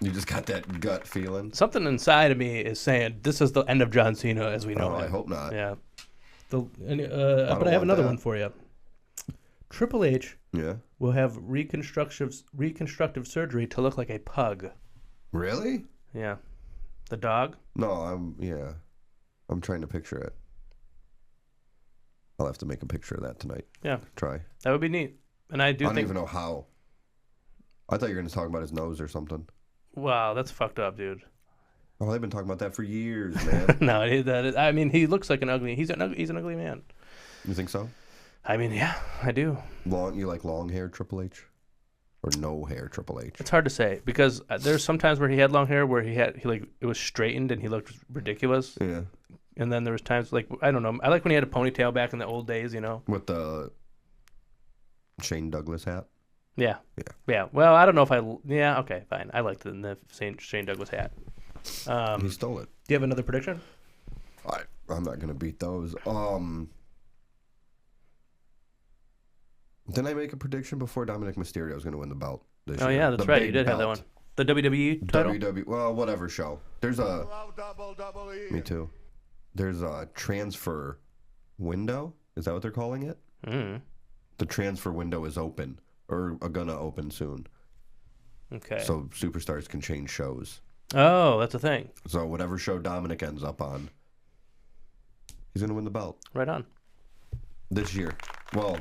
You just got that gut feeling? Something inside of me is saying this is the end of John Cena as we know him. I hope not. Yeah. But I have another one for you. Triple H will have reconstructive surgery to look like a pug. Really? Yeah. The dog? No, I'm trying to picture it. I'll have to make a picture of that tonight. Yeah. Try. That would be neat. And I don't even know how. I thought you were going to talk about his nose or something. Wow, that's fucked up, dude. Oh, they've been talking about that for years, man. No, I mean, he looks like an ugly. He's an ugly man. You think so? I mean, yeah, I do. You like long hair Triple H, or no hair Triple H? It's hard to say, because there's some times where he had long hair where it was straightened and he looked ridiculous. Yeah. And then there was times like, I don't know. I like when he had a ponytail back in the old days, you know. With the Shane Douglas hat. Yeah. Well, I don't know if okay, fine. I liked it in the Shane Douglas hat. He stole it. Do you have another prediction? I'm not gonna beat those. Didn't I make a prediction before Dominic Mysterio was gonna win the belt this year? Oh yeah, that's right. You did have that one. The WWE title. Well, whatever show. There's a. Me too. There's a transfer window. Is that what they're calling it? Mm. The transfer window is open, or gonna open soon. Okay. So superstars can change shows. Oh, that's a thing. So whatever show Dominic ends up on, he's gonna win the belt. Right on. This year. Well,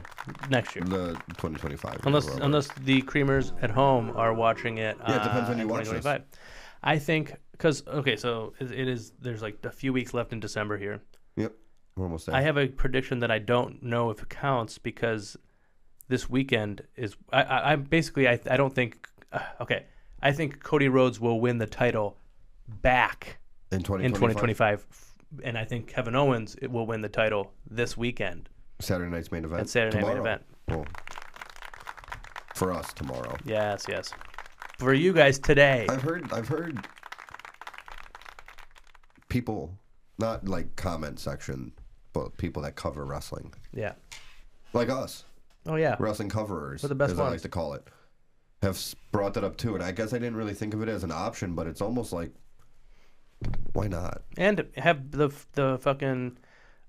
next year. The 2025. Unless the creamers at home are watching it. Yeah, it depends when you watch this. I think so it is. There's like a few weeks left in December here. Yep, we're almost there. I have a prediction that I don't know if it counts, because this weekend is. I don't think. I think Cody Rhodes will win the title back in 2025, and I think Kevin Owens will win the title this weekend. Saturday night's main event. And Saturday night main event. Well, for us tomorrow. Yes. For you guys today. I've heard people, not like comment section, but people that cover wrestling. Yeah. Like us. Oh yeah. Wrestling coverers. We're the best as ones. I like to call it. Have brought that up too, and I guess I didn't really think of it as an option, but it's almost like, why not? And have the fucking.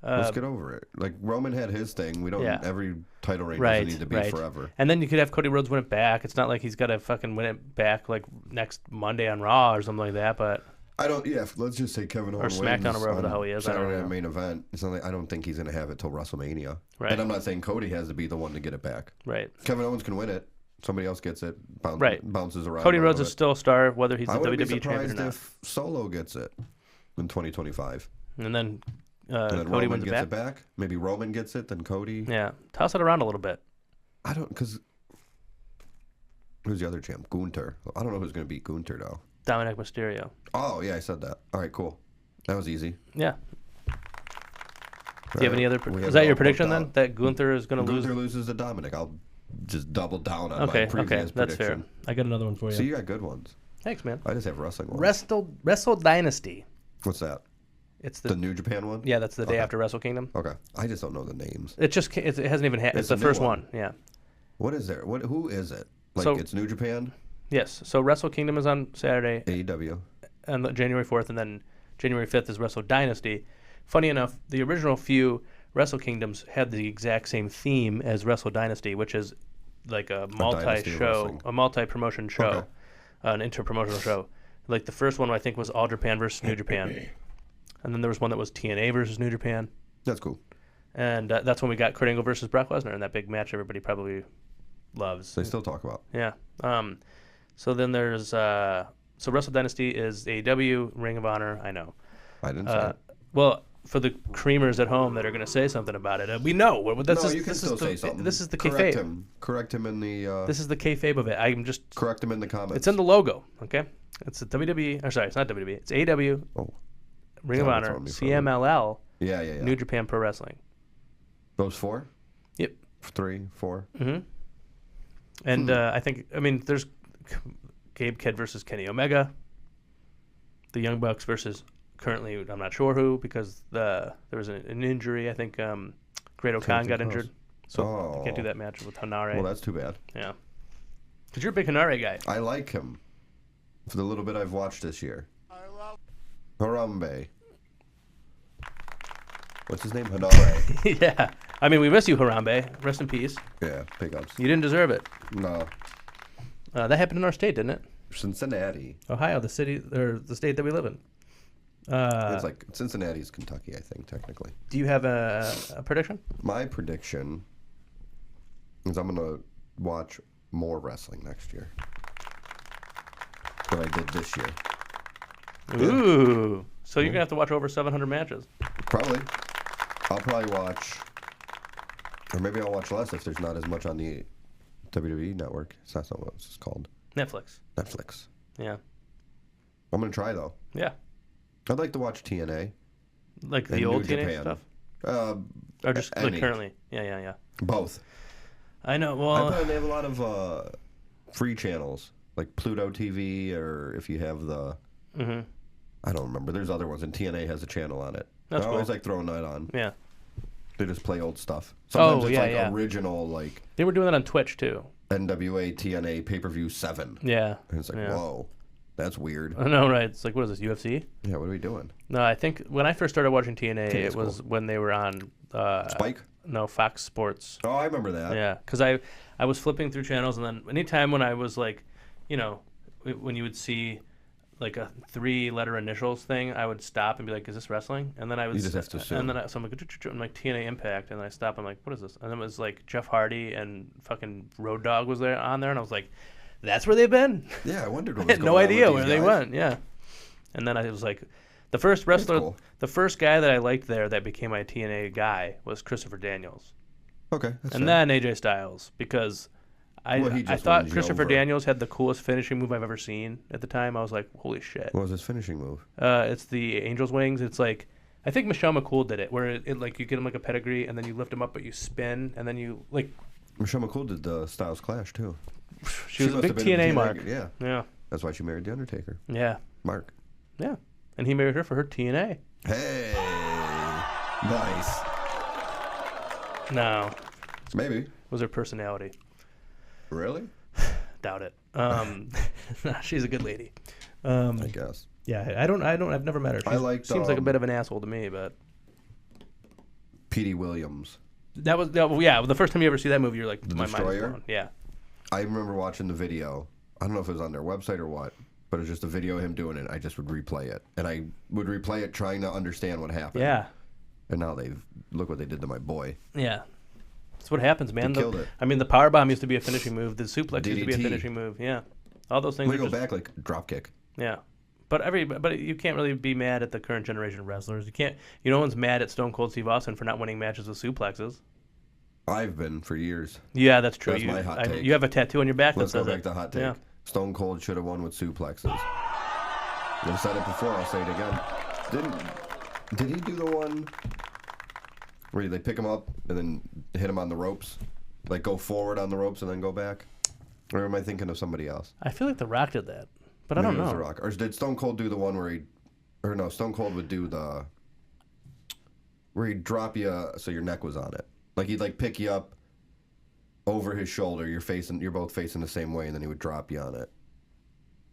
Let's get over it. Like Roman had his thing. We don't. Yeah. Every title reign doesn't need to be forever. And then you could have Cody Rhodes win it back. It's not like he's got to fucking win it back like next Monday on Raw or something like that. But I don't. Yeah, let's just say Kevin Owens or SmackDown or wherever the hell he is. Saturday night main event. It's not like, I don't think he's gonna have it till WrestleMania. Right. And I'm not saying Cody has to be the one to get it back. Right. Kevin Owens can win it. Somebody else gets it. Bounces around. Cody Rhodes is still a star, whether he's the WWE champion or not. I wouldn't be surprised if Solo gets it in 2025. And then, Cody Roman wins gets it back. Maybe Roman gets it, then Cody. Yeah. Toss it around a little bit. I don't, because who's the other champ? Gunther. I don't know who's going to beat Gunther, though. Dominic Mysterio. Oh, yeah, I said that. All right, cool. That was easy. Yeah. Do you have any other? Is that your prediction then? That Gunther is going to lose? Gunther loses to Dominic. I'll just double down on my previous prediction. That's fair. I got another one for you. So you got good ones. Thanks, man. I just have wrestling ones. Wrestle Dynasty. What's that? It's the New Japan one? Yeah, that's the day after Wrestle Kingdom. Okay. I just don't know the names. It hasn't even happened. It's the first one. Yeah. What is there? Who is it? Like, it's New Japan? Yes. So Wrestle Kingdom is on Saturday. AEW. On January 4th, and then January 5th is Wrestle Dynasty. Funny enough, the original few Wrestle Kingdoms had the exact same theme as Wrestle Dynasty, which is like a multi-promotion show, an inter-promotional show. Like the first one I think was All Japan versus New Japan, and then there was one that was TNA versus New Japan. That's cool. And that's when we got Kurt Angle versus Brock Lesnar in that big match everybody probably loves. They still talk about. Yeah. So then there's so Wrestle Dynasty is AEW, Ring of Honor. I know. I didn't say it. Well, for the creamers at home that are going to say something about it, we know. You can still say something. This is the kayfabe. Correct him in the... this is the kayfabe of it. I'm just... Correct him in the comments. It's in the logo, okay? It's the WWE... Or sorry, it's not WWE. It's AEW, Ring of Honor, CMLL, New Japan Pro Wrestling. Those four? Yep. 3, 4? Mm-hmm. And I think... I mean, there's Gabe Kidd versus Kenny Omega. The Young Bucks versus... Currently, I'm not sure who, because there was an injury. I think Great O'Khan got injured. So you can't do that match with Hanare. Well, that's too bad. Yeah. Because you're a big Hanare guy. I like him for the little bit I've watched this year. Harambe. What's his name? Hanare. Yeah. I mean, we miss you, Harambe. Rest in peace. Yeah, big ups. You didn't deserve it. No. That happened in our state, didn't it? Cincinnati. Ohio, the city, or the state that we live in. It's like Cincinnati's Kentucky, I think, technically. Do you have a prediction? My prediction is I'm going to watch more wrestling next year than I did this year. Ooh. Yeah. So you're going to have to watch over 700 matches. Probably. I'll probably watch, or maybe I'll watch less if there's not as much on the WWE network. That's not what it's called. Netflix. Yeah. I'm going to try, though. Yeah. I'd like to watch TNA. Like the old TNA Japan stuff? Or just like currently? Yeah. Both. I know. Well, they have a lot of free channels, like Pluto TV, or if you have the... Mm-hmm. I don't remember. There's other ones, and TNA has a channel on it. That's I cool. always like throwing that on. Yeah. They just play old stuff. Sometimes it's yeah. original, like... They were doing that on Twitch, too. NWA TNA pay-per-view 7. Yeah. And it's like, whoa. That's weird. I know, right? It's like, what is this, UFC? Yeah, what are we doing? No, I think when I first started watching TNA, it was when they were on... Spike? No, Fox Sports. Oh, I remember that. Yeah, because I was flipping through channels, and then anytime when I was like, when you would see like a 3-letter initials thing, I would stop and be like, is this wrestling? And then I would... You just have to assume. And then so I'm like TNA Impact, and then I stop, I'm like, what is this? And then it was like Jeff Hardy and fucking Road Dogg was on there, and I was like... That's where they've been? Yeah, I wondered what was going on. I had no idea where they went, yeah. And then I was like, the first wrestler, cool. The first guy that I liked there that became my TNA guy was Christopher Daniels. Okay. And then AJ Styles, because I thought Christopher Daniels had the coolest finishing move I've ever seen at the time. I was like, holy shit. What was his finishing move? It's the Angel's Wings. It's like, I think Michelle McCool did it, where it like you get him like a pedigree, and then you lift him up, but you spin, and then you like... Michelle McCool did the Styles Clash, too. She was a big TNA mark. Yeah. That's why she married The Undertaker. Yeah. Mark. Yeah. And he married her for her TNA. Hey. Nice. No. Maybe. Was her personality. Really? Doubt it. She's a good lady. I guess. Yeah, I've never met her. Seems like a bit of an asshole to me, but... Petey Williams. That was the first time you ever see that movie, you're like, my mind is blown. Yeah. I remember watching the video. I don't know if it was on their website or what, but it was just a video of him doing it. I just would replay it. And I would replay it trying to understand what happened. Yeah. And now look what they did to my boy. Yeah. That's what happens, man. They killed it. I mean, the powerbomb used to be a finishing move. The suplex used to be a finishing move. Yeah. All those things. We go back like drop kick. Yeah. But you can't really be mad at the current generation of wrestlers. No one's mad at Stone Cold Steve Austin for not winning matches with suplexes. I've been for years. Yeah, that's true. That's my hot take. You have a tattoo on your back Let's that says go back to hot take. Yeah. Stone Cold should have won with suplexes. I've said it before. I'll say it again. Did he do the one where they pick him up and then hit him on the ropes? Like go forward on the ropes and then go back? Or am I thinking of somebody else? I feel like The Rock did that, but I don't know. It was The Rock. Or did Stone Cold do the one where Stone Cold would do where he'd drop you so your neck was on it. Like he'd like pick you up over his shoulder. You're both facing the same way, and then he would drop you on it.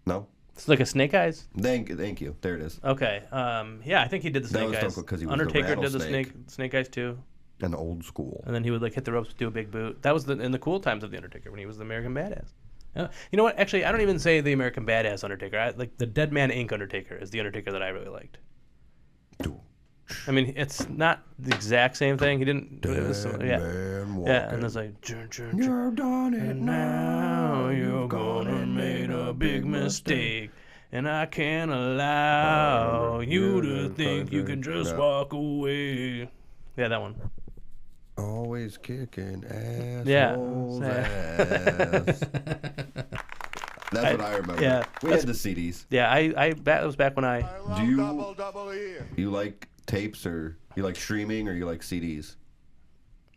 No? It's like a Snake Eyes? Thank you. There it is. Okay. Yeah, I think he did the Snake Eyes. Because he was Undertaker the did the Snake Eyes too. And old school. And then he would like hit the ropes, do a big boot. That was in the cool times of the Undertaker when he was the American Badass. You know what? Actually, I don't even say the American Badass Undertaker. Like the Dead Man Inc. Undertaker is the Undertaker that I really liked. I mean, it's not the exact same thing. He didn't. Yeah, and it's like, you're done it, and now you're gonna make a big mistake, and I can't allow you to think you can just walk away. Yeah, that one. Always kicking assholes ass. That's what I remember. Yeah, we had the CDs. Yeah, that was back when I. Do you like tapes or you like streaming or you like CDs?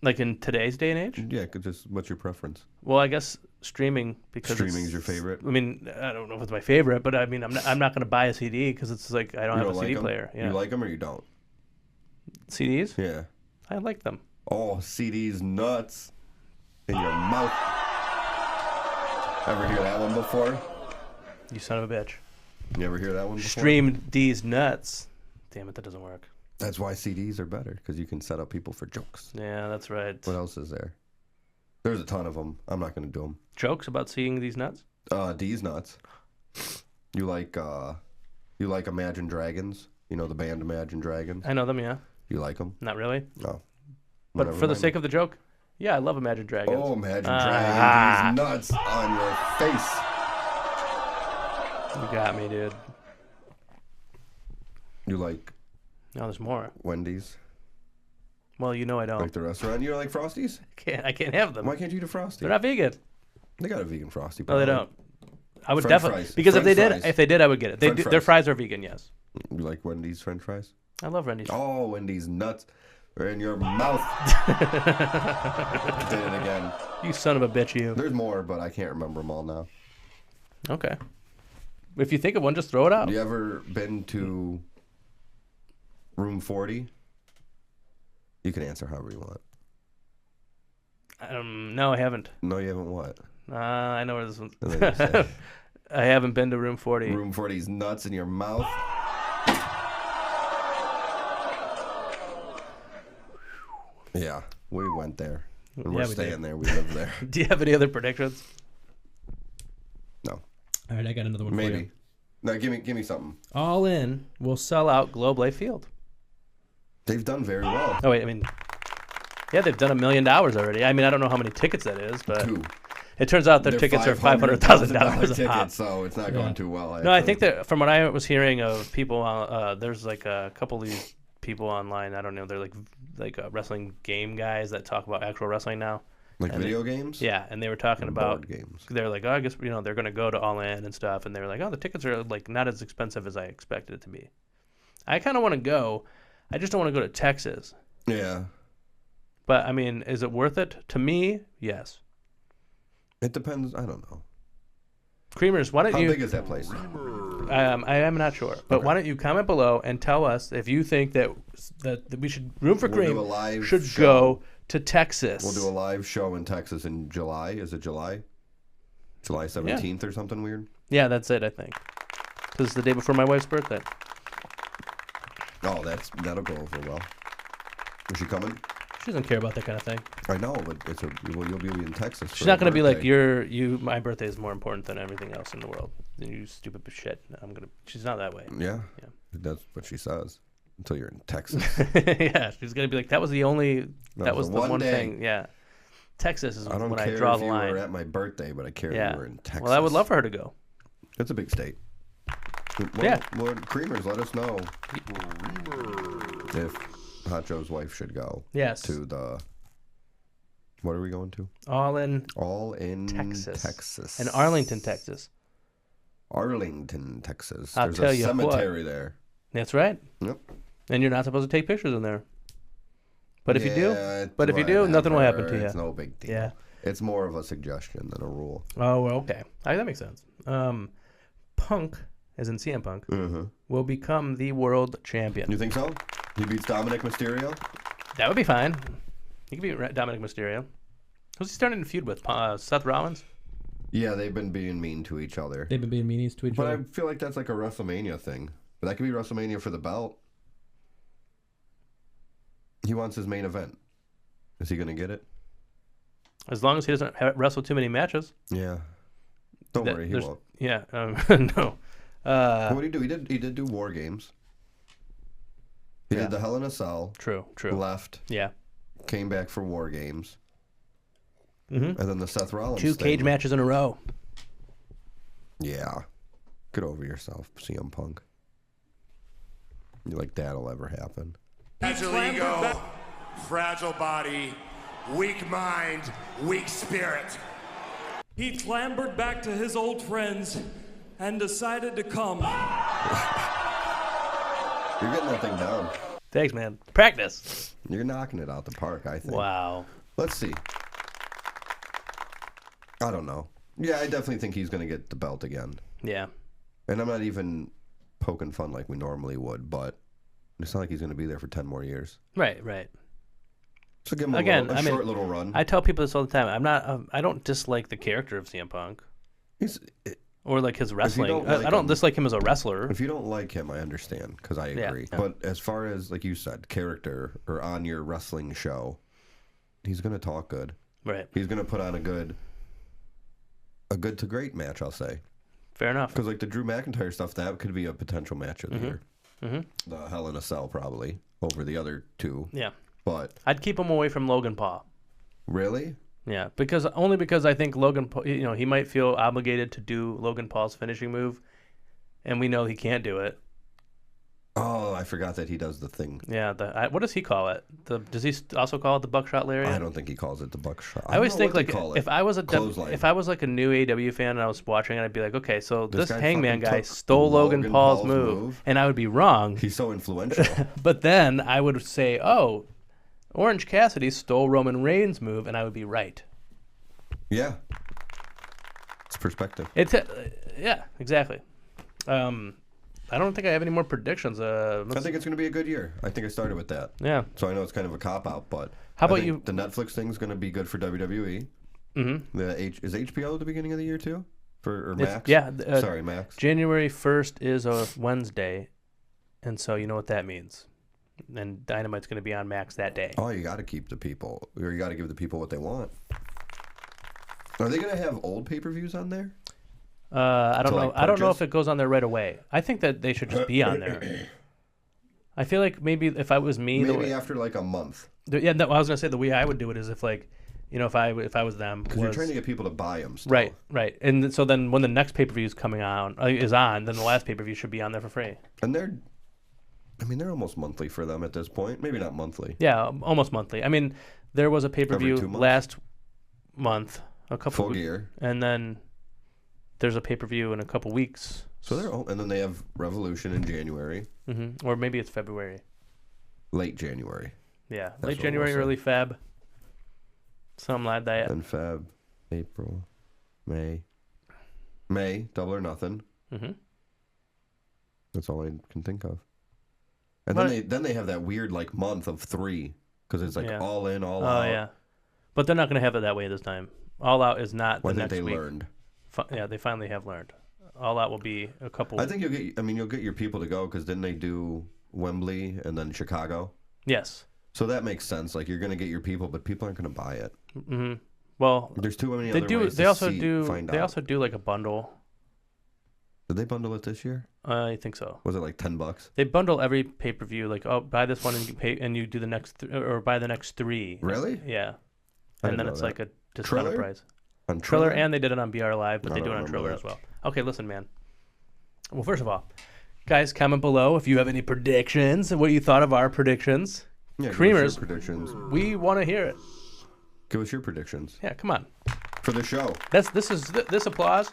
Like in today's day and age? Yeah, just what's your preference? Well, I guess streaming because streaming's your favorite. I mean, I don't know if it's my favorite, but I mean, I'm not going to buy a CD because it's like I don't have a CD player. Yeah. You like them or you don't? CDs? Yeah. I like them. Oh, CDs nuts in your mouth. Ever hear that one before? You son of a bitch. You ever hear that one before? Stream D's nuts. Damn it, that doesn't work. That's why CDs are better, because you can set up people for jokes. Yeah, that's right. What else is there? There's a ton of them. I'm not going to do them. Jokes about seeing these nuts? D's nuts. You like Imagine Dragons? You know the band Imagine Dragons? I know them, yeah. You like them? Not really. No. But for the sake of the joke, yeah, I love Imagine Dragons. Oh, Imagine Dragons. These nuts on your face. You got me, dude. You like... No, there's more. Wendy's? Well, you know I don't. Like the restaurant? You don't like Frosties? I can't have them. Why can't you eat a Frosty? They're not vegan. They got a vegan Frosty. No, they don't. I would French definitely fries. because French if they did, I would get it. Their fries are vegan, yes. You like Wendy's French fries? I love Wendy's. Oh, Wendy's nuts are in your mouth. Did it again. You son of a bitch, you. There's more, but I can't remember them all now. Okay. If you think of one, just throw it out. You ever been to Room 40? You can answer however you want. No, I haven't. No, you haven't what? I know where this one's. I haven't been to Room 40. Room 40's nuts in your mouth. Yeah, we went there. And we're staying there. We live there. Do you have any other predictions? No. All right, I got another one for you. Maybe. No, give me something. All In will sell out Globe Life Field. They've done very well. Oh, wait, I mean, yeah, they've done $1 million already. I mean, I don't know how many tickets that is, but... 2. It turns out their tickets are $500,000 a pop. So it's not going too well. No, I think that from what I was hearing of people, there's like a couple of these people online. I don't know. They're like wrestling game guys that talk about actual wrestling now. Like video games? Yeah, and they were talking about board games. They're like, oh, I guess they're going to go to All In and stuff, and they were like, oh, the tickets are like not as expensive as I expected it to be. I kind of want to go. I just don't want to go to Texas. Yeah. But I mean, is it worth it? To me, yes. It depends. I don't know. Creamers, why don't How you... How big is that place? I am not sure. But why don't you comment below and tell us if you think that we should... Room for Cream should go to Texas. We'll do a live show in Texas in July. Is it July? July 17th or something weird? Yeah, that's it, I think. Because it's the day before my wife's birthday. Oh, that'll go over well. Is she coming? She doesn't care about that kind of thing. I know, but you'll be in Texas. She's not going to be like, my birthday is more important than everything else in the world. You stupid shit. She's not that way. Yeah. That's what she says. Until you're in Texas. Yeah, she's going to be like, that was the one thing. Yeah. Texas is when I draw the line. You were at my birthday, but I care if you were in Texas. Well, I would love for her to go. It's a big state. Yeah. Well, Creamers, let us know if Hot Joe's wife should go. Yes. To the... What are we going to? All in Texas. In Arlington, Texas. Arlington, Texas. I'll There's tell a you cemetery there. That's right. Yep. And you're not supposed to take pictures in there. But if you do, whatever. nothing will happen to you. It's no big deal. Yeah. It's more of a suggestion than a rule. Oh, well, okay. That makes sense. Punk, as in CM Punk, will become the world champion. You think so? He beats Dominic Mysterio? That would be fine. He could beat Dominic Mysterio. Who's he starting to feud with? Seth Rollins? Yeah, they've been being mean to each other. They've been being meanies to each other. But I feel like that's like a WrestleMania thing. But that could be WrestleMania for the belt. He wants his main event. Is he going to get it? As long as he doesn't wrestle too many matches. Yeah. Don't worry, he won't. Yeah, no. What did he do? He did do War Games. He did the Hell in a Cell. True. Left. Yeah. Came back for War Games. And then the Seth Rollins 2 cage matches in a row. Yeah. Get over yourself, CM Punk. You like that'll ever happen. Fragile ego, fragile body, weak mind, weak spirit. He clambered back to his old friends and decided to come. You're getting that thing down. Thanks, man. Practice. You're knocking it out the park, I think. Wow. Let's see. I don't know. Yeah, I definitely think he's going to get the belt again. Yeah. And I'm not even poking fun like we normally would, but it's not like he's going to be there for 10 more years. Right. So give him a short little run. I tell people this all the time. I don't dislike the character of CM Punk. Or like his wrestling. I don't dislike him as a wrestler. If you don't like him, I understand, because I agree. Yeah. But as far as, like you said, character or on your wrestling show, he's going to talk good. Right. He's going to put on a good to great match, I'll say. Fair enough. Because like the Drew McIntyre stuff, that could be a potential match of the year. The Hell in a Cell probably over the other two. Yeah. But I'd keep him away from Logan Paul. Really? Yeah, because I think Logan Paul, he might feel obligated to do Logan Paul's finishing move, and we know he can't do it. Oh, I forgot that he does the thing. Yeah, what does he call it? Does he also call it the buckshot lariat? I don't think he calls it the buckshot. I always think like if I was like a new AEW fan and I was watching it, I'd be like, okay, so this Hangman guy stole Logan Paul's move, and I would be wrong. He's so influential. But then I would say, oh, Orange Cassidy stole Roman Reigns' move, and I would be right. Yeah. It's perspective. Yeah, exactly. I don't think I have any more predictions. I think it's going to be a good year. I think I started with that. Yeah. So I know it's kind of a cop-out, but how about you? The Netflix thing's going to be good for WWE. Mm-hmm. Is HBO at the beginning of the year, too? Or Max? Yeah. Sorry, Max. January 1st is a Wednesday, and so you know what that means. And Dynamite's going to be on Max that day. Oh, you got to keep the people, or you got to give the people what they want. Are they going to have old pay-per-views on there? I don't know. Like I don't know if it goes on there right away. I think that they should just be on there. I feel like maybe if I was me, maybe after like a month. Yeah, no, I was going to say the way I would do it is if like, if I was them, because you're trying to get people to buy them. Still. Right, and so then when the next pay-per-view is coming on, then the last pay-per-view should be on there for free. And they're almost monthly for them at this point. Maybe not monthly. Yeah, almost monthly. I mean, there was a pay-per-view last month, a couple Full Gear, and then there's a pay-per-view in a couple weeks. So and then they have Revolution in January. Mm-hmm. Or maybe it's February. Late January. Yeah, late January, early Feb. Something like that. And Feb, April, May, Double or Nothing. Mm-hmm. That's all I can think of. And then they have that weird like month of 3 because it's like all in, all out. Oh yeah, but they're not going to have it that way this time. All Out is not the next week. I think they learned. Yeah, they finally have learned. All Out will be a couple. I think you'll get your people to go because didn't they do Wembley and then Chicago? Yes. So that makes sense. Like you're going to get your people, but people aren't going to buy it. Mm-hmm. Well, there's too many other ways They also do like a bundle. Did they bundle it this year? I think so. Was it like $10? They bundle every pay-per-view. Like, oh, buy this one and you pay, and you do the next, or buy the next 3. Really? Yeah. And then it's like a discounted price. On Triller, and they did it on BR Live, but they do it on Triller as well. Okay, listen, man. Well, first of all, guys, comment below if you have any predictions and what you thought of our predictions. Yeah, Creamers, give us your predictions. We want to hear it. Give us your predictions. Yeah, come on. For the show. This applause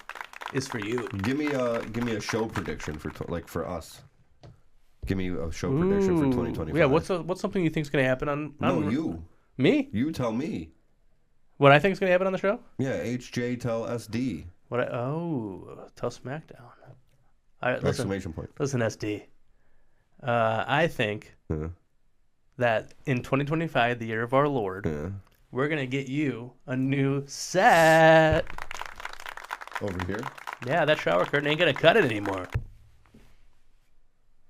is for you. Give me a show prediction for us. Give me a show prediction for 2025. Yeah, what's something you think is going to happen on No, you. Me? You tell me. What I think is going to happen on the show? Yeah, HJ tell SD. Tell SmackDown. Exclamation point. Listen, SD. I think that in 2025, the year of our Lord, we're going to get you a new set. Over here? Yeah, that shower curtain ain't going to cut it anymore.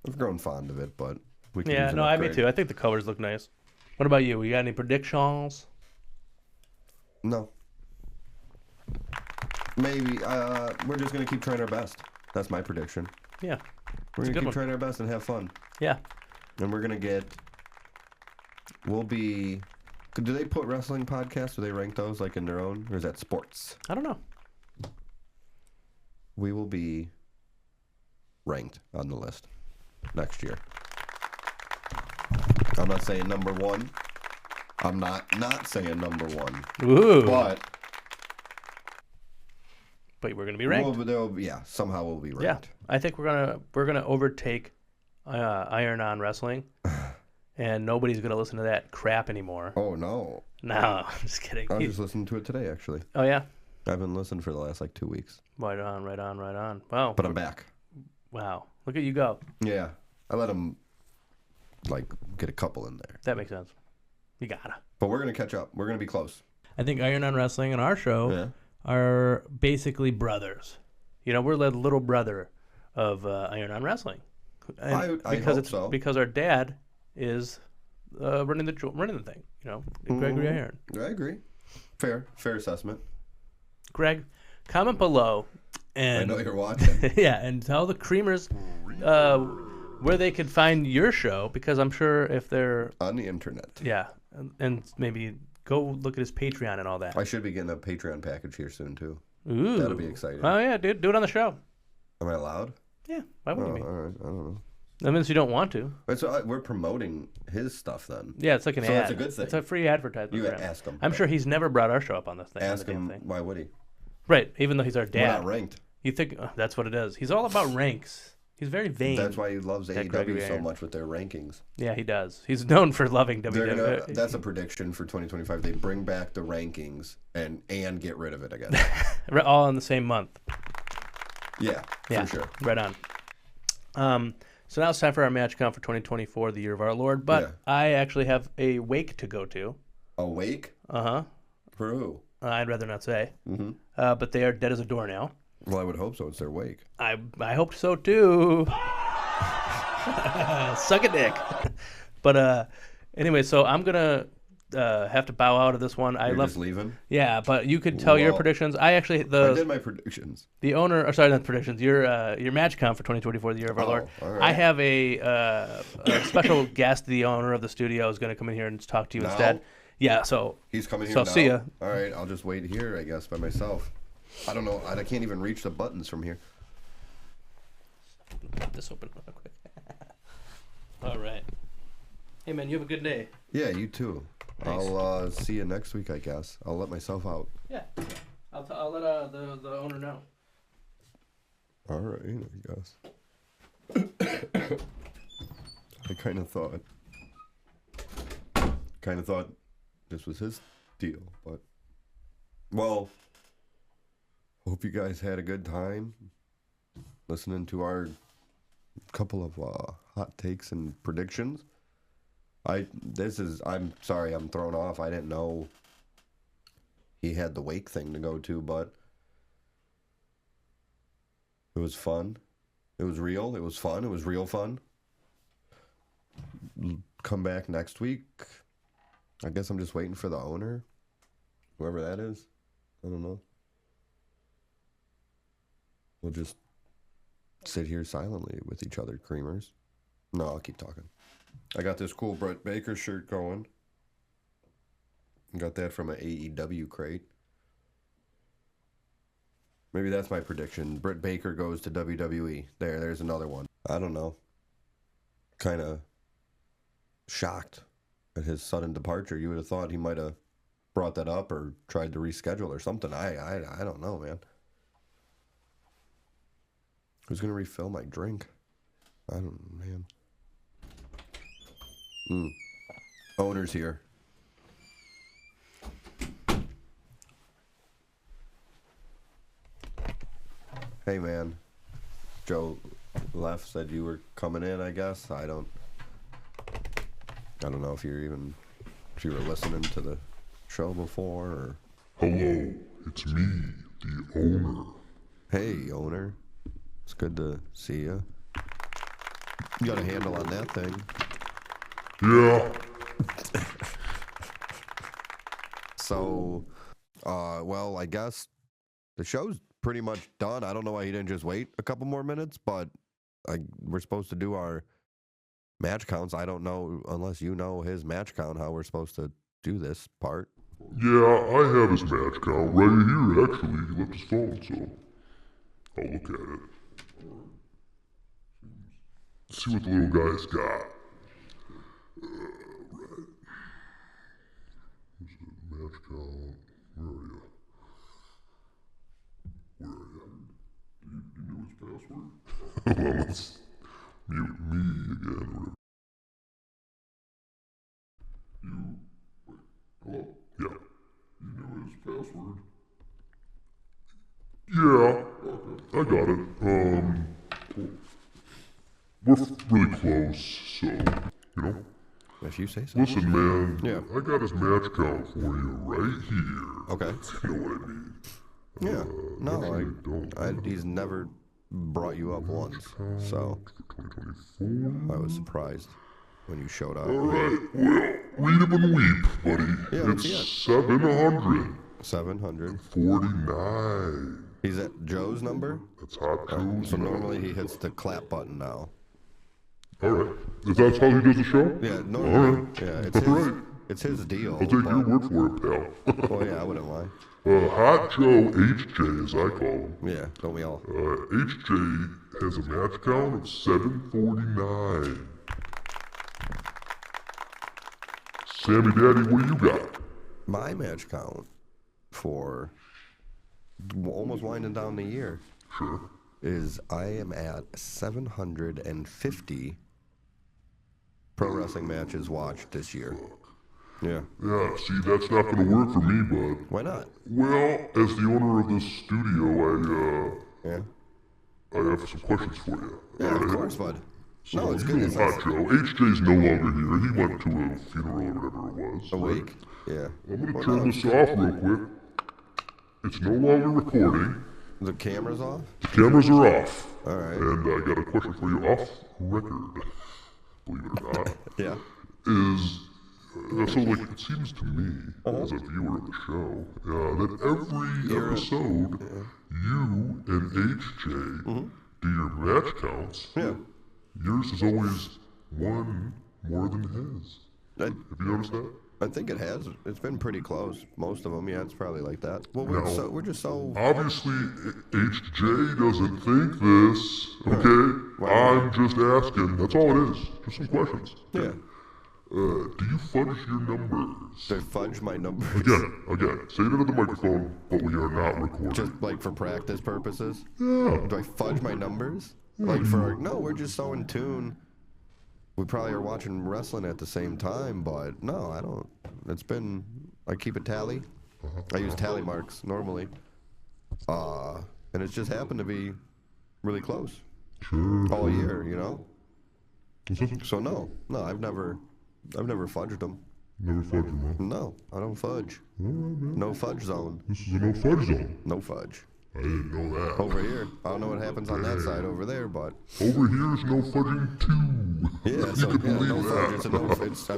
I've grown fond of it, but we can Yeah, use an no, upgrade. me too. I think the colors look nice. What about you? You got any predictions? No. Maybe. We're just going to keep trying our best. That's my prediction. Yeah. We're going to keep trying our best and have fun. Yeah. And we're going to we'll be... Do they put wrestling podcasts? Do they rank those like in their own? Or is that sports? I don't know. We will be ranked on the list next year. I'm not saying number one. I'm not saying number one. Ooh. But we're gonna be ranked. Somehow we'll be ranked. Yeah, I think we're gonna overtake Iron On Wrestling, and nobody's gonna listen to that crap anymore. Oh no. No, I'm just kidding. I was just listening to it today, actually. Oh yeah. I've been listening for the last 2 weeks. Right on. Wow. But I'm back. Wow. Look at you go. Yeah, I let them get a couple in there. That makes sense. You gotta. But we're gonna catch up. We're gonna be close. I think Iron On Wrestling and our show are basically brothers. You know, we're the little brother of Iron On Wrestling. I hope so. Because our dad is running the thing. You know, Gregory Iron. I agree. Fair assessment. Greg, comment below. And I know you're watching. Yeah, and tell the Creamers where they could find your show, because I'm sure if they're on the internet. Yeah, and maybe go look at his Patreon and all that. I should be getting a Patreon package here soon too. Ooh, that'll be exciting. Oh yeah, dude, do it on the show. Am I allowed? Yeah, why wouldn't you be? All right, I don't know. That means you don't want to. So we're promoting his stuff then. Yeah, it's like an ad. So that's a good thing. It's a free advertisement. You for him. ask him. I'm sure he's never brought our show up on this thing. Ask him. Why would he? Right, even though he's our dad. We're not ranked. You think that's what it is? He's all about ranks. He's very vain. That's why he loves AEW so much with their rankings. Yeah, he does. He's known for loving WWE. That's a prediction for 2025. They bring back the rankings and get rid of it again. All in the same month. Yeah, for sure. Right on. So now it's time for our match count for 2024, the year of our Lord. But I actually have a wake to go to. A wake? Uh-huh. For who? I'd rather not say. Mm-hmm. But they are dead as a door now. Well, I would hope so. It's their wake. I hoped so too. Suck a dick. But anyway, so I'm gonna have to bow out of this one. You're just leaving? Yeah, but you could tell your predictions. I did my predictions. The owner, or sorry, not predictions. Your match count for 2024, the year of our Lord. All right. I have a special guest. The owner of the studio is going to come in here and talk to you instead. Yeah, so he's coming here. So now? see ya. All right, I'll just wait here, I guess, by myself. I don't know. I can't even reach the buttons from here. Pop this open real quick. All right. Hey man, you have a good day. Yeah, you too. Thanks. I'll see you next week, I guess. I'll let myself out. Yeah, I'll let the owner know. All right, I guess. I kind of thought this was his deal, but well, hope you guys had a good time listening to our couple of hot takes and predictions. I'm sorry, I'm thrown off. I didn't know he had the wake thing to go to, but it was fun. It was real. It was fun. It was real fun. Come back next week. I guess I'm just waiting for the owner, whoever that is. I don't know. We'll just sit here silently with each other, Creamers. No, I'll keep talking. I got this cool Brett Baker shirt going. Got that from an AEW crate. Maybe that's my prediction. Britt Baker goes to WWE. There's another one. I don't know. Kind of shocked at his sudden departure. You would have thought he might have brought that up or tried to reschedule or something. I don't know, man. Who's going to refill my drink? I don't know, man. Owner's here. Hey, man. Joe left, said you were coming in, I guess. I don't know if you were listening to the show before or... Hello, it's me, the owner. Hey, owner. It's good to see you. You got a handle on that thing. Yeah. So, well, I guess the show's pretty much done. I don't know why he didn't just wait a couple more minutes, but we're supposed to do our match counts. I don't know, unless you know his match count, how we're supposed to do this part. Yeah, I have his match count right here, actually. He left his phone, so I'll look at it. Let's see what the little guy's got. Right. Where's the match count? Where are you? Do you know his password? Well, let's mute me again. Wait, hello? Yeah. You know his password? Yeah. Okay. I got it. Cool. We're really close, so, you know. If you say so. Listen, man. Yeah. I got his match count for you right here. Okay. You know what I mean? Yeah. No, he's never brought you up once, so I was surprised when you showed up. All right. Well, read him and weep, buddy. Yeah, it's 700. 749. He's at Joe's number? That's Hot Joe's. So normally he hits the clap button now. All right. If that's how he does the show? Yeah, no. All right. Yeah, it's his deal. I'll take your word for it, pal. Oh, yeah, I wouldn't lie. Hot Joe HJ, as I call him. Yeah, don't we all? HJ has a match count of 749. Sammy Daddy, what do you got? My match count for almost winding down the year is I am at 750 pro wrestling matches watched this year. Yeah. Yeah, see, that's not going to work for me, bud. Why not? Well, as the owner of this studio, I have some questions for you. Yeah, of course, bud. So, no, it's good. You know Hot Joe. HJ's no longer here. He went to a funeral or whatever it was. A week? Yeah. I'm going to turn this off real quick. It's no longer recording. The camera's off? The cameras are off. All right. And I got a question for you off record. Believe it or not. Yeah. So, like, it seems to me, as a viewer of the show, that every episode, you and HJ do your match counts. Yeah. Yours is always one more than his. Have you noticed that? I think it has. It's been pretty close. Most of them, yeah, it's probably like that. Well, we're just so... Obviously, HJ doesn't think this, okay? I'm just asking. That's all it is. Just some questions. Yeah. Do you fudge your numbers? Do I fudge my numbers? Again, say it into the microphone, but we are not recording. Just like for practice purposes? Yeah. Do I fudge my numbers? Like for... No, we're just so in tune. We probably are watching wrestling at the same time, but no, I don't. It's been... I keep a tally. I use tally marks normally. And it's just happened to be really close. Sure. All year, you know? So no, I've never fudged them. Never fudged them, huh? No, I don't fudge. No fudge zone. This is a no fudge zone. No fudge. I didn't know that. Over here, I don't know what happens on that side over there, but over here is no fudging too. Yeah, so no fudge. It's a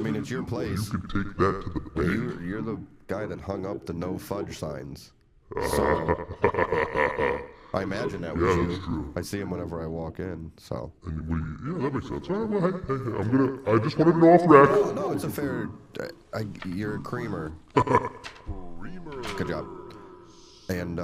no. It's your place. You can take that to the bank. You're the guy that hung up the no fudge signs. So I imagine that was you. That's true. I see him whenever I walk in. So. Yeah, that makes sense. All right, well, I just wanted to know off rec. No, it's a fair. You're a creamer. Creamer. Good job. And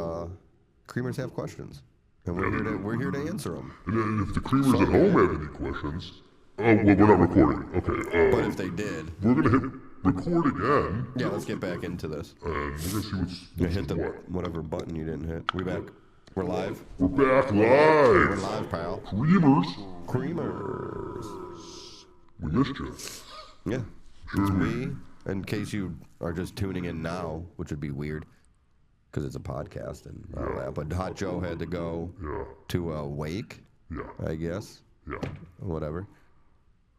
creamers have questions, and we're here to answer them. And if the creamers at home have any questions, well, we're not recording. Okay. But if they did, we're gonna hit record again. Yeah, let's get back into this. And we're gonna see what's hit the whatever button you didn't hit. We back. We're live. We're back live. We're live, pal. Creamers. We missed you. Yeah. It's me. In case you are just tuning in now, which would be weird, because it's a podcast and all that. But Hot Joe had to go to a wake. Yeah. I guess. Yeah. Whatever.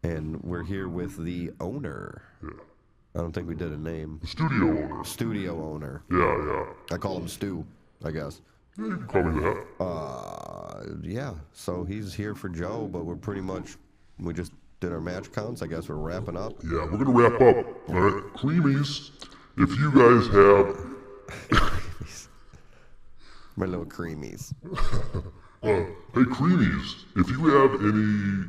And we're here with the owner. Yeah. I don't think we did a name. The studio owner. Studio owner. Yeah. I call him Stu, I guess. Yeah, you can call me that. Yeah. So he's here for Joe, but we just did our match counts. I guess we're wrapping up. Yeah, we're gonna wrap up. All right, Creamies. If you guys have my little creamies. Hey, Creamies, if you have any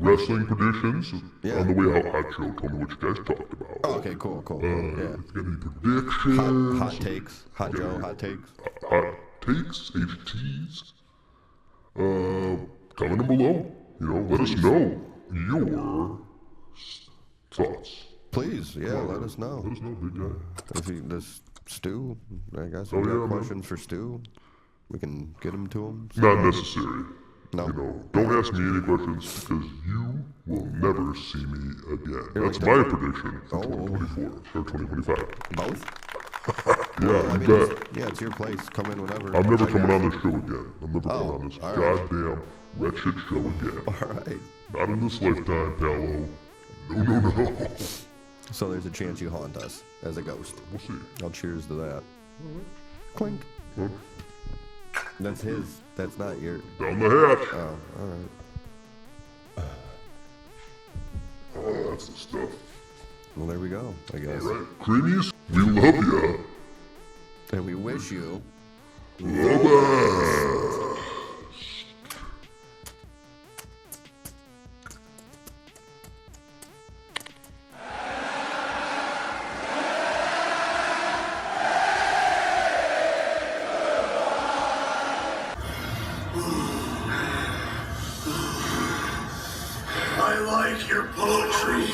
wrestling predictions on the way out, Hot Joe told me what you guys talked about. Oh, okay, cool. If you got any predictions, hot takes, Hot Joe, hot takes, HTs, comment them below. Let us know your thoughts. Please, let us know. Let us know, big guy. If this Stu, I guess we got questions for Stu. We can get them to him. Not necessary. No. Don't ask me any questions because you will never see me again. That's my prediction for 2024 or 2025. Both? Yeah, you bet. It's your place. Come in whenever. I'm never coming on this show again. I'm never coming on this goddamn wretched show again. All right. Not in this lifetime, Paolo. No. So there's a chance you haunt us as a ghost. We'll see. I'll cheers to that. Clink. Huh? That's his. That's not your. Down the hatch. Oh, all right. Oh, that's the stuff. Well, there we go, I guess. All right. Creamies, we love ya. And we wish you the best. I like your poetry. You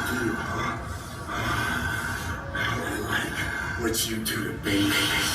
do, huh? I like what you do to babies.